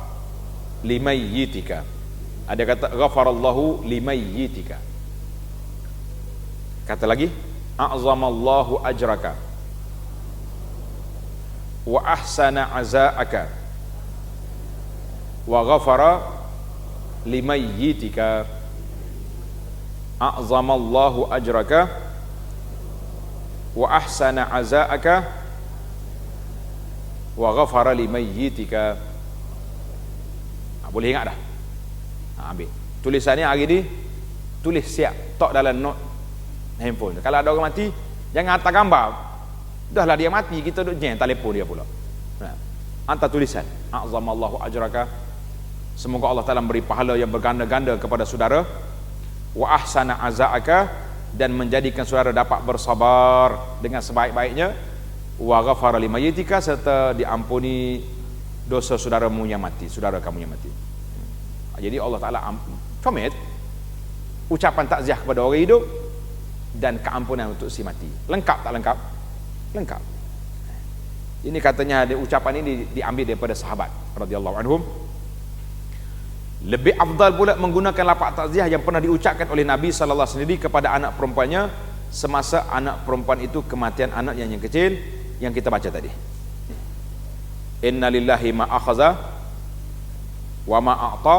Speaker 1: limayyitika. Ada kata ghafarallahu limayyitika. Kata lagi a'zamallahu ajraka wa ahsana azaaka wa ghafara limayyitika. A'zamallahu ajraka wa ahsana azaaka wa ghafara limayyitika. Boleh ingat dah. Ambil tulisannya hari ni, tulis siap, tok dalam note handphone. Kalau ada orang mati, jangan hantar gambar, dah lah dia mati, kita duduk jeng telefon dia pula. Hantar tulisan a'zamallahu ajraka, semoga Allah Ta'ala beri pahala yang berganda-ganda kepada saudara, wa ahsana azaaka, dan menjadikan saudara dapat bersabar dengan sebaik-baiknya, wa ghafara limayyitika, serta diampuni dosa saudaramu yang mati, saudara kamu yang mati. Jadi Allah Ta'ala commit ucapan takziah kepada orang hidup dan keampunan untuk si mati. Lengkap tak lengkap? Lengkap. Ini katanya ucapan ini diambil daripada sahabat radhiyallahu anhum. Lebih afdal pula menggunakan lafaz takziah yang pernah diucapkan oleh Nabi sallallahu alaihi wasallam sendiri kepada anak perempuannya semasa anak perempuan itu kematian anaknya yang kecil, yang kita baca tadi. Inna lillahi ma akhaza wa ma a'ta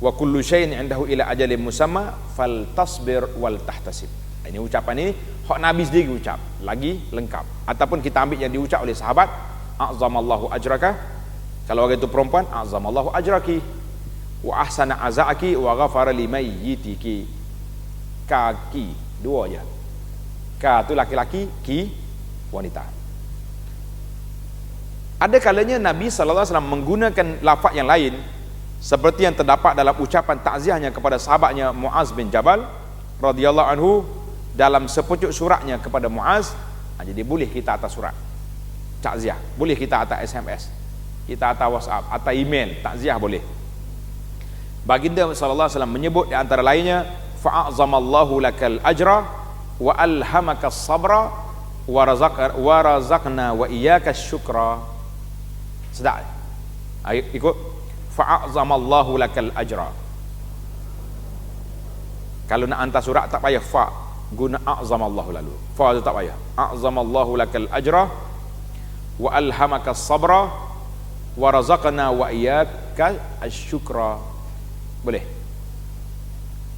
Speaker 1: wa kullu syai'in 'indahu ila ajalin musamma faltasbir wal tahtasib. Ini ucapan ini hak Nabi sendiri ucap, lagi lengkap. Ataupun kita ambil yang diucap oleh sahabat, a'zamallahu ajraka, kalau orang itu perempuan, a'zamallahu ajraki wa ahsana azaaki wa ghafara limayyitiki. Kaki dua aja. Ka tu laki-laki, ki wanita. Ada kalanya Nabi sallallahu alaihi wasallam menggunakan lafaz yang lain seperti yang terdapat dalam ucapan takziahnya kepada sahabatnya Muaz bin Jabal radhiyallahu anhu dalam sepucuk suratnya kepada Muaz. Jadi boleh kita atas surat takziah, boleh kita atas SMS, kita atas WhatsApp, atas email takziah boleh. Baginda sallallahu alaihi wasallam menyebut di antara lainnya, fa'azamallahu lakal ajra wa alhamaka sabra wa razaqna wa iyyaka syukra. Sedap. Ayo ikut. Fa'azamallahu lakal ajra. Kalau nak hantar surat tak payah fa, guna a'zamallahu lalu. Fa tu tak payah. A'zamallahu lakal ajra wa alhamaka sabra wa razaqna wa iyyaka asyukra. Boleh.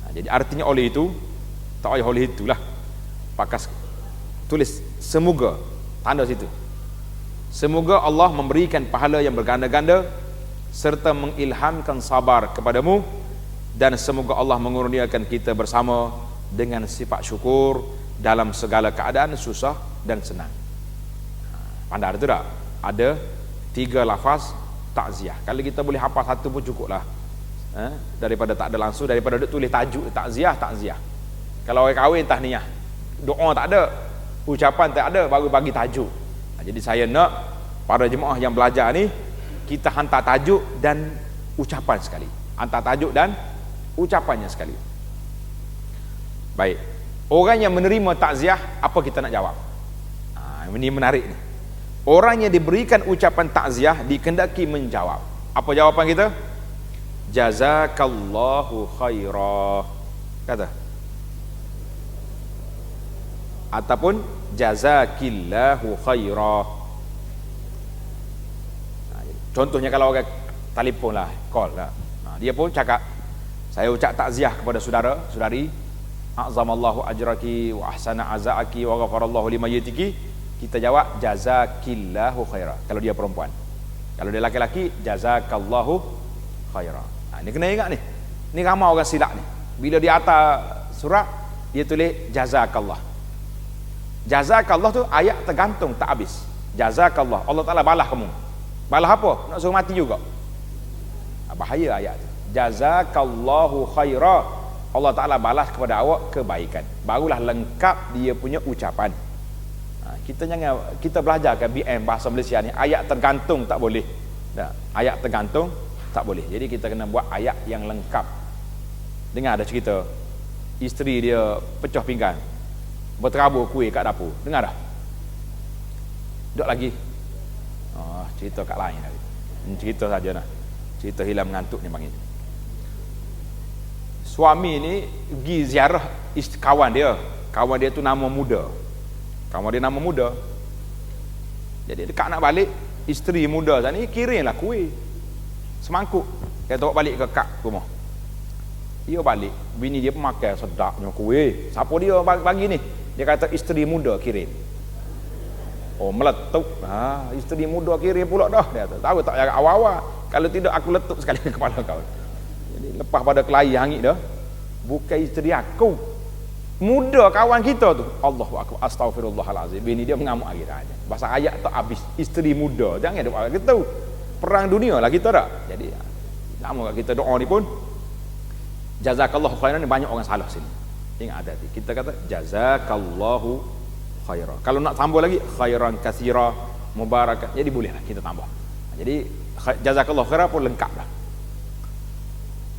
Speaker 1: Jadi artinya oleh itu, tak payah oleh itulah. Pakas tulis semoga, tanda situ. Semoga Allah memberikan pahala yang berganda-ganda serta mengilhamkan sabar kepadamu, dan semoga Allah mengurniakan kita bersama dengan sifat syukur dalam segala keadaan, susah dan senang. Pandai itu tak? Ada 3 lafaz takziah. Kalau kita boleh hafal satu pun cukuplah. Daripada tak ada langsung, daripada duk tulis tajuk takziah. Kalau orang kahwin tahniah, doa tak ada, ucapan tak ada, baru bagi tajuk. Jadi saya nak para jemaah yang belajar ni, kita hantar tajuk dan ucapan sekali. Hantar tajuk dan ucapannya sekali. Baik. Orang yang menerima takziah, apa kita nak jawab? Ini menarik ni. Orang yang diberikan ucapan takziah dikehendaki menjawab. Apa jawapan kita? Jazakallahu khairah. Kata. Ataupun jazakillahu khairah. Contohnya kalau orang telefon lah, call lah. Dia pun cakap, saya ucap takziah kepada saudara, saudari, a'zamallahu ajraki wa ahsana azaaki wa ghafarallahu limayyitiki. Kita jawab jazakillahu khairah kalau dia perempuan. Kalau dia laki-laki, jazakallahu khairah. Ini kena ingat ni. Ni ramai orang silap ni. Bila dia atas surat, dia tulis jazakallah. Jazakallah tu ayat tergantung tak habis. Jazakallah, Allah Taala balas kamu. Balas apa? Nak suruh mati juga. Bahaya ayat tu. Jazakallahu khairah, Allah Taala balas kepada awak kebaikan. Barulah lengkap dia punya ucapan. Kita jangan, kita belajarkan BM bahasa Malaysia ni, ayat tergantung tak boleh. Ayat tergantung tak boleh. Jadi kita kena buat ayat yang lengkap. Dengar ada cerita isteri dia pecah pinggan, berterabur kuih kat dapur. Dengar dah? Duduk lagi. Cerita kat lain lagi. Cerita saja nah. Cerita hilang mengantuk ni panggil. Suami ni pergi ziarah kawan dia. Kawan dia tu nama muda. Kawan dia nama muda. Jadi dekat nak balik, isteri muda sana ni kirimlah kuih semangkuk. Dia bawa balik ke kak rumah. Dia balik, bini dia pun makan sedapnya kuih. Siapa dia bagi ni? Dia kata isteri muda kirim. Oh, meletup. Isteri muda kirim pula dah. Dia tahu tak jaga awal-awal. Kalau tidak aku letup sekali ke kepala kau. Jadi lepas pada kelahi hangit dah. Bukan isteri aku. Muda kawan kita tu. Allahu akbar, astaghfirullahalazim. Bini dia mengamuk lagi dah. Bahasa ayat tak habis. Isteri muda. Jangan doa kita. Perang dunia lah kita dah. Jadi lama kita doa ni pun jazakallahu khairan ni banyak orang salah sini. Ingat hati-hati. Kita kata jazakallahu khairan. Kalau nak tambah lagi khairan katsira mubarakat. Jadi bolehlah kita tambah. Jadi jazakallahu khairan pun lengkap dah.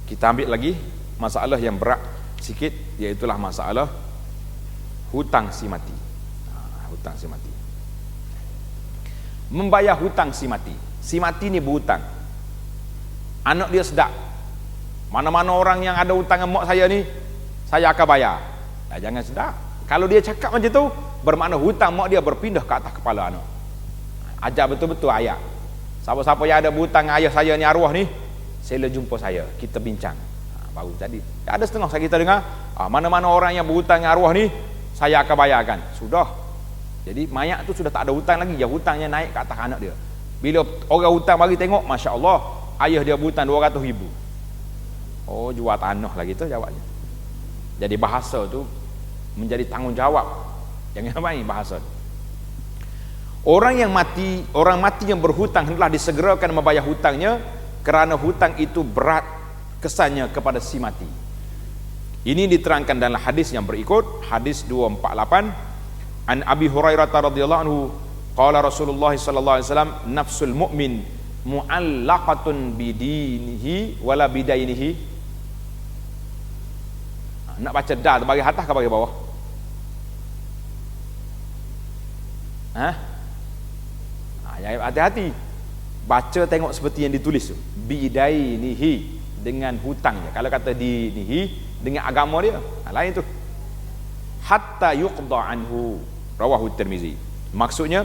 Speaker 1: Kita ambil lagi masalah yang berat sikit, iaitulah masalah hutang si mati. Hutang si mati. Membayar hutang si mati. Si mati ni berhutang. Anak dia sedap. Mana-mana orang yang ada hutang dengan mak saya ni, saya akan bayar. Jangan sedap. Kalau dia cakap macam tu, bermakna hutang mak dia berpindah ke atas kepala anak. Ajar betul-betul ayat. Siapa-siapa yang ada berhutang ayah saya ni arwah ni, sila jumpa saya, kita bincang. Baru tadi ada setengah kita dengar, mana-mana orang yang berhutang dengan arwah ni saya akan bayarkan. Sudah. Jadi mayat tu sudah tak ada hutang lagi, ya hutangnya naik ke atas anak dia. Bila orang hutang bagi tengok, Masya Allah, ayah dia berhutang 200,000. Oh, jual tanah lah gitu jawabnya. Jadi bahasa tu menjadi tanggungjawab. Jangan main bahasa. Orang mati yang berhutang hendaklah disegerakan membayar hutangnya, kerana hutang itu berat kesannya kepada si mati. Ini diterangkan dalam hadis yang berikut, hadis 248 an Abi Hurairah radhiyallahu anhu qala Rasulullah sallallahu alaihi wasallam nafsul mu'min mu'allaqatun bidinihi wala bidainihi. Nak baca dal bagi atas ke bagi bawah? Hati-hati. Baca tengok seperti yang ditulis tu. Bidainihi, dengan hutangnya. Kalau kata dinihi, dengan agama dia, lain tu. Hatta yuqda anhu, rawahu Tirmizi. Maksudnya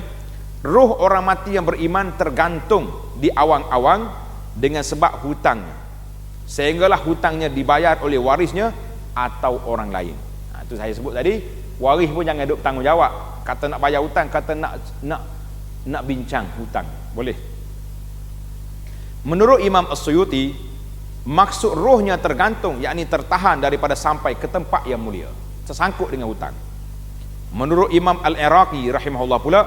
Speaker 1: roh orang mati yang beriman tergantung di awang-awang dengan sebab hutangnya, sehinggalah hutangnya dibayar oleh warisnya atau orang lain. Itu saya sebut tadi, waris pun jangan duk tanggungjawab. Kata nak bayar hutang, kata nak bincang hutang, boleh. Menurut Imam As-Suyuti, maksud rohnya tergantung, yakni tertahan daripada sampai ke tempat yang mulia, tersangkut dengan hutang. Menurut Imam Al-Iraqi rahimahullah pula,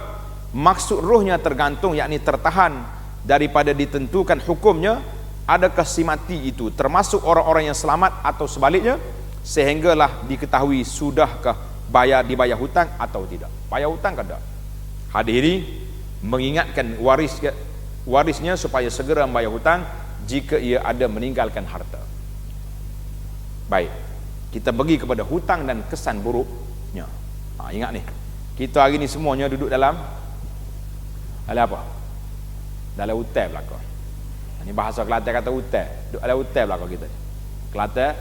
Speaker 1: maksud ruhnya tergantung, yakni tertahan daripada ditentukan hukumnya, adakah si mati itu termasuk orang-orang yang selamat atau sebaliknya, sehinggalah diketahui sudahkah dibayar hutang atau tidak. Bayar hutang ke tak? Hadis ini mengingatkan warisnya supaya segera membayar hutang jika ia ada meninggalkan harta. Baik, kita pergi kepada hutang dan kesan buruknya. Ingat ni, kita hari ni semuanya duduk dalam apa? Dalam hutan belaka. Ini bahasa Kelantan kata hutan. Duduk dalam hutan belaka kita. Kelantan,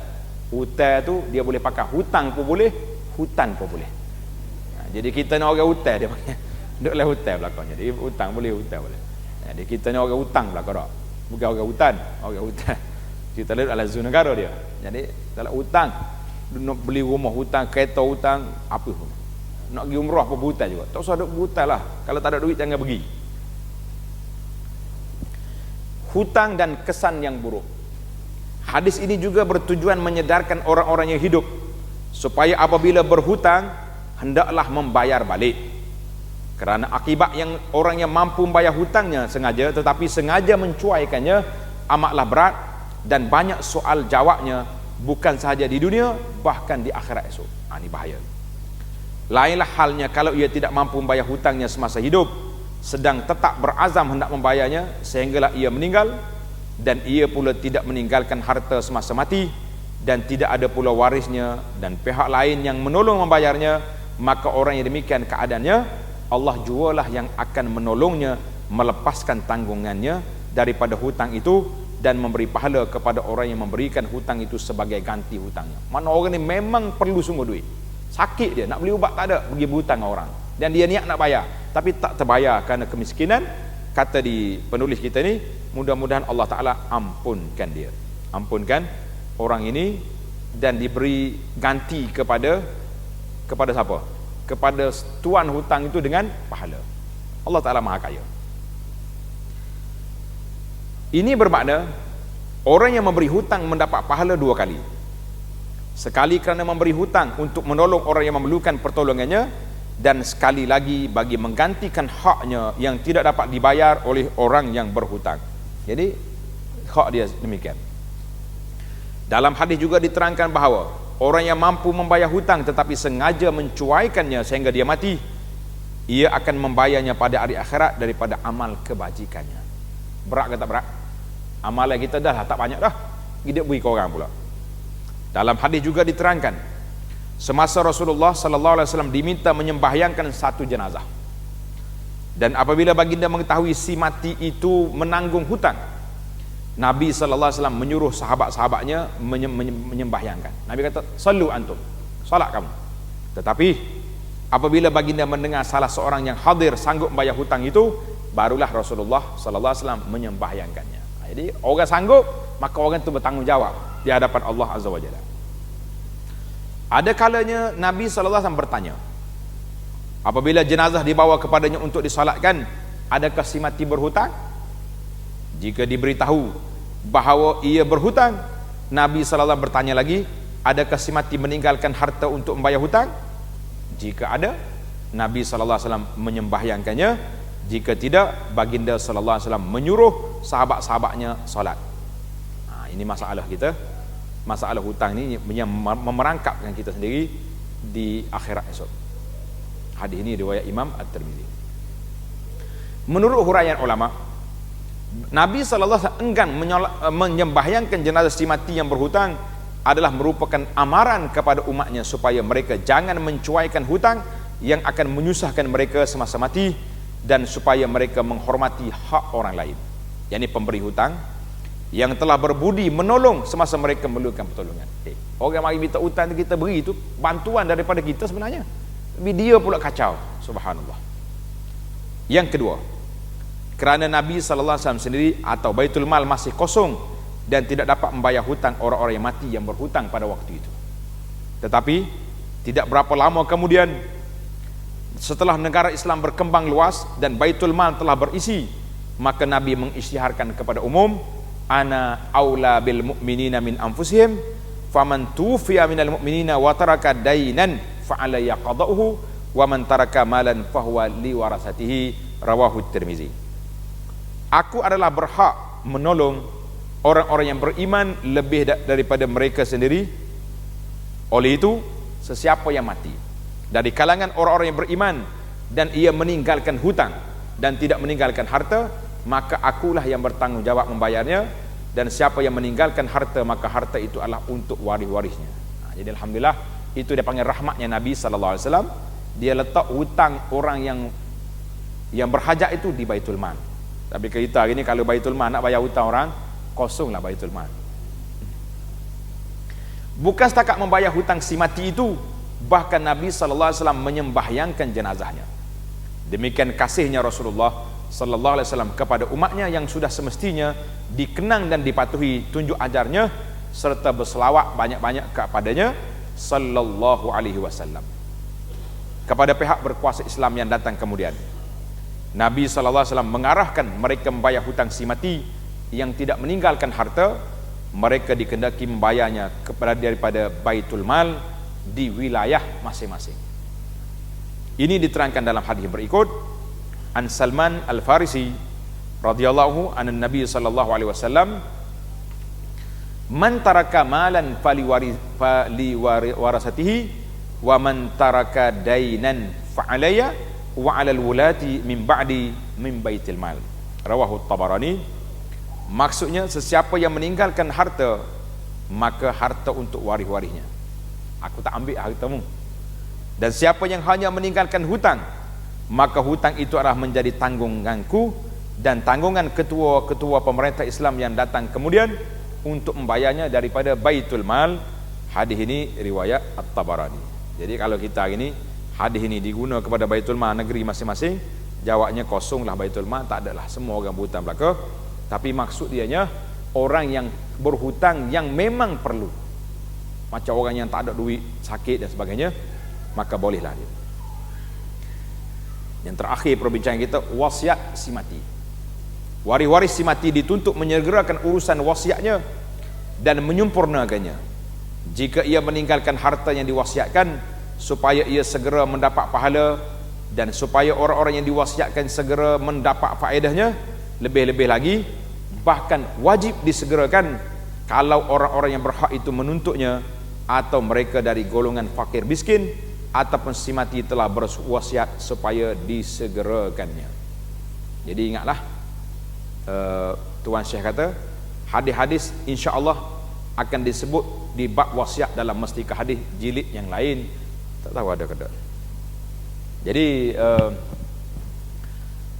Speaker 1: hutan tu dia boleh pakai hutang pun boleh, hutan pun boleh. Jadi kita ni orang hutan dia panggil. Duduk dalam hutan belakangnya. Jadi hutang boleh, hutan boleh. Jadi kita ni orang hutang belaka tak. Bukan orang hutan, orang hutan. Kita lihat dalam zona negara dia. Jadi dalam hutang, nak beli rumah hutang, kereta hutang, apa pun. Nak pergi umrah pun berhutang juga. Tak usah duduk berhutang lah. Kalau tak ada duit jangan pergi. Hutang dan kesan yang buruk. Hadis ini juga bertujuan menyedarkan orang-orang yang hidup supaya apabila berhutang hendaklah membayar balik. Kerana akibat yang orang yang mampu membayar hutangnya sengaja tetapi sengaja mencuaikannya amatlah berat dan banyak soal jawabnya, bukan sahaja di dunia bahkan di akhirat esok. Ini bahaya. Lainlah halnya kalau ia tidak mampu membayar hutangnya semasa hidup, sedang tetap berazam hendak membayarnya sehinggalah ia meninggal, dan ia pula tidak meninggalkan harta semasa mati, dan tidak ada pula warisnya dan pihak lain yang menolong membayarnya, maka orang yang demikian keadaannya, Allah jualah yang akan menolongnya, melepaskan tanggungannya daripada hutang itu dan memberi pahala kepada orang yang memberikan hutang itu sebagai ganti hutangnya. Mana orang ni memang perlu sungguh duit, sakit dia, nak beli ubat tak ada, pergi berhutang orang, dan dia niat nak bayar tapi tak terbayar kerana kemiskinan. Kata di penulis kita ni, mudah-mudahan Allah Ta'ala ampunkan dia, ampunkan orang ini, dan diberi ganti kepada siapa? Kepada tuan hutang itu dengan pahala. Allah Ta'ala maha kaya. Ini bermakna orang yang memberi hutang mendapat pahala dua kali. Sekali kerana memberi hutang untuk menolong orang yang memerlukan pertolongannya, dan sekali lagi bagi menggantikan haknya yang tidak dapat dibayar oleh orang yang berhutang. Jadi hak dia demikian. Dalam hadis juga diterangkan bahawa orang yang mampu membayar hutang tetapi sengaja mencuaikannya sehingga dia mati, ia akan membayarnya pada hari akhirat daripada amal kebajikannya. Berat ke tak berat? Amalan kita dah tak banyak dah, kita beri ke orang pula. Dalam hadis juga diterangkan, semasa Rasulullah sallallahu alaihi wasallam diminta menyembahyangkan satu jenazah, dan apabila baginda mengetahui si mati itu menanggung hutang, Nabi sallallahu alaihi wasallam menyuruh sahabat-sahabatnya menyembahyangkan. Nabi kata, "Sallu antum." Salat kamu. Tetapi apabila baginda mendengar salah seorang yang hadir sanggup membayar hutang itu, barulah Rasulullah sallallahu alaihi wasallam menyembahyangkannya. Jadi orang sanggup, maka orang itu bertanggungjawab di hadapan Allah Azza wa Jalla. Ada kalanya Nabi sallallahu alaihi wasallam bertanya, apabila jenazah dibawa kepadanya untuk disalatkan, adakah si mati berhutang? Jika diberitahu bahawa ia berhutang, Nabi sallallahu alaihi wasallam bertanya lagi, adakah si mati meninggalkan harta untuk membayar hutang? Jika ada, Nabi sallallahu alaihi wasallam menyembahyangkannya. Jika tidak, baginda sallallahu alaihi wasallam menyuruh sahabat-sahabatnya salat. Ini masalah kita. Masalah hutang ini yang memerangkapkan kita sendiri di akhirat esok. Hadis ini riwayat Imam At-Tirmizi. Menurut huraian ulama, Nabi sallallahu alaihi wasallam enggan menyembahyangkan jenazah si mati yang berhutang adalah merupakan amaran kepada umatnya supaya mereka jangan mencuaikan hutang yang akan menyusahkan mereka semasa mati, dan supaya mereka menghormati hak orang lain, yakni pemberi hutang yang telah berbudi menolong semasa mereka memerlukan pertolongan. Orang mari minta hutang kita beri itu bantuan daripada kita sebenarnya, tapi dia pula kacau. Subhanallah. Yang kedua, kerana Nabi sallallahu alaihi wasallam sendiri atau Baitul Mal masih kosong dan tidak dapat membayar hutang orang-orang yang mati yang berhutang pada waktu itu. Tetapi tidak berapa lama kemudian, setelah negara Islam berkembang luas dan Baitul Mal telah berisi, maka Nabi mengisytiharkan kepada umum, ana aula bil mu'minina min anfusihim, faman tufiya minal mu'minina wa taraka dainan fa alayya qada'uhu wa man taraka malan fahuwa liwarasatihi, rawahu Tirmizi. Aku adalah berhak menolong orang-orang yang beriman lebih daripada mereka sendiri. Oleh itu, sesiapa yang mati dari kalangan orang-orang yang beriman dan ia meninggalkan hutang dan tidak meninggalkan harta, maka akulah yang bertanggungjawab membayarnya, dan siapa yang meninggalkan harta, maka harta itu adalah untuk waris-warisnya. Jadi alhamdulillah, itu dia panggil rahmatnya Nabi sallallahu alaihi wasallam. Dia letak hutang orang yang berhajat itu di Baitul Mal. Tapi kita hari ni kalau Baitul Mal nak bayar hutang orang, kosonglah Baitul Mal. Bukan setakat membayar hutang si mati itu, bahkan Nabi sallallahu alaihi wasallam menyembahyangkan jenazahnya. Demikian kasihnya Rasulullah sallallahu alaihi wasallam kepada umatnya yang sudah semestinya dikenang dan dipatuhi tunjuk ajarnya, serta berselawat banyak-banyak kepadanya sallallahu alaihi wasallam. Kepada pihak berkuasa Islam yang datang kemudian, Nabi sallallahu alaihi wasallam mengarahkan mereka membayar hutang si mati yang tidak meninggalkan harta. Mereka dikehendaki membayarnya kepada daripada Baitul Mal di wilayah masing-masing. Ini diterangkan dalam hadis berikut, An Salman Al-Farisi radhiyallahu anhu Nabi sallallahu alaihi wasallam, man taraka malan faliwarasatihi wa man taraka dainan fa'alayya wa 'alal wulati min ba'di min baitil mal, rawahu Tabarani. Maksudnya, sesiapa yang meninggalkan harta, maka harta untuk waris-warisnya. Aku tak ambil hartamu. Dan siapa yang hanya meninggalkan hutang, maka hutang itu adalah menjadi tanggunganku dan tanggungan ketua-ketua pemerintah Islam yang datang kemudian untuk membayarnya daripada Baitul Mal. Hadis ini riwayat At-Tabarani. Jadi kalau kita hari ini hadis ini diguna kepada Baitul Mal negeri masing-masing, jawabnya kosonglah Baitul Mal, tak adalah semua orang berhutang belaka. Tapi maksud dianya orang yang berhutang yang memang perlu, macam orang yang tak ada duit, sakit dan sebagainya, maka bolehlah dia. Yang terakhir perbincangan kita, wasiat si mati. Waris-waris si mati dituntut menyegerakan urusan wasiatnya dan menyempurnakannya. Jika ia meninggalkan harta yang diwasiatkan, supaya ia segera mendapat pahala dan supaya orang-orang yang diwasiatkan segera mendapat faedahnya, lebih-lebih lagi bahkan wajib disegerakan kalau orang-orang yang berhak itu menuntutnya, atau mereka dari golongan fakir miskin, ataupun si mati telah berwasiat supaya disegerakannya. Jadi ingatlah, Tuan Syekh kata hadis-hadis insya-Allah akan disebut di bab wasiat dalam Mustika Hadis jilid yang lain, tak tahu ada ke tak. Jadi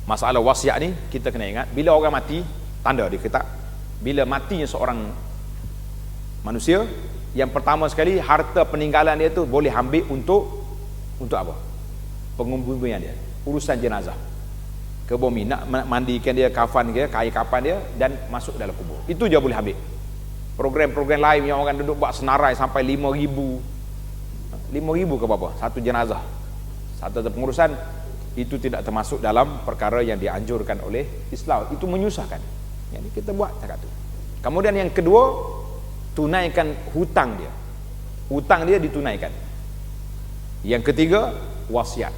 Speaker 1: masalah wasiat ni kita kena ingat, bila orang mati, tanda di kitab, bila matinya seorang manusia, yang pertama sekali harta peninggalan dia tu boleh ambil untuk apa? Pengumpulan dia, urusan jenazah, ke bumi, nak mandikan dia, kafan dia, kain kapan dia, dan masuk dalam kubur. Itu je boleh ambil. Program-program lain yang orang duduk buat senarai sampai 5,000 ke berapa? Satu jenazah, satu pengurusan, itu tidak termasuk dalam perkara yang dianjurkan oleh Islam. Itu menyusahkan. Jadi kita buat cakap tu. Kemudian yang kedua, tunaikan hutang dia. Hutang dia ditunaikan. Yang ketiga, wasiat.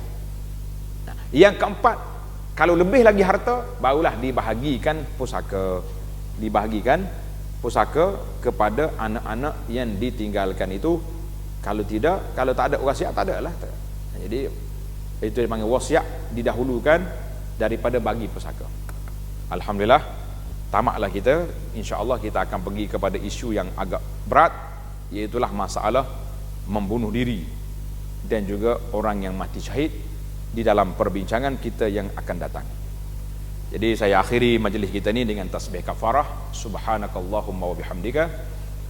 Speaker 1: Nah, yang keempat, kalau lebih lagi harta, barulah dibahagikan pusaka. Dibahagikan pusaka kepada anak-anak yang ditinggalkan itu. Kalau tidak, kalau tak ada wasiat, tak ada lah. Jadi itu dipanggil wasiat, didahulukan daripada bagi pusaka. Alhamdulillah, tamatlah kita. InsyaAllah kita akan pergi kepada isu yang agak berat, iaitulah masalah membunuh diri dan juga orang yang mati syahid di dalam perbincangan kita yang akan datang. Jadi saya akhiri majlis kita ini dengan tasbih kafarah. Subhanakallahumma wa bihamdika,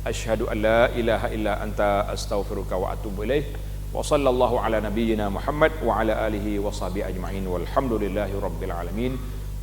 Speaker 1: asyhadu an la ilaha illa anta, astaghfiruka wa atubu ilaih. Wa sallallahu ala nabiyyina Muhammad wa ala alihi wa sahbihi ajma'in, walhamdulillahi rabbil alamin.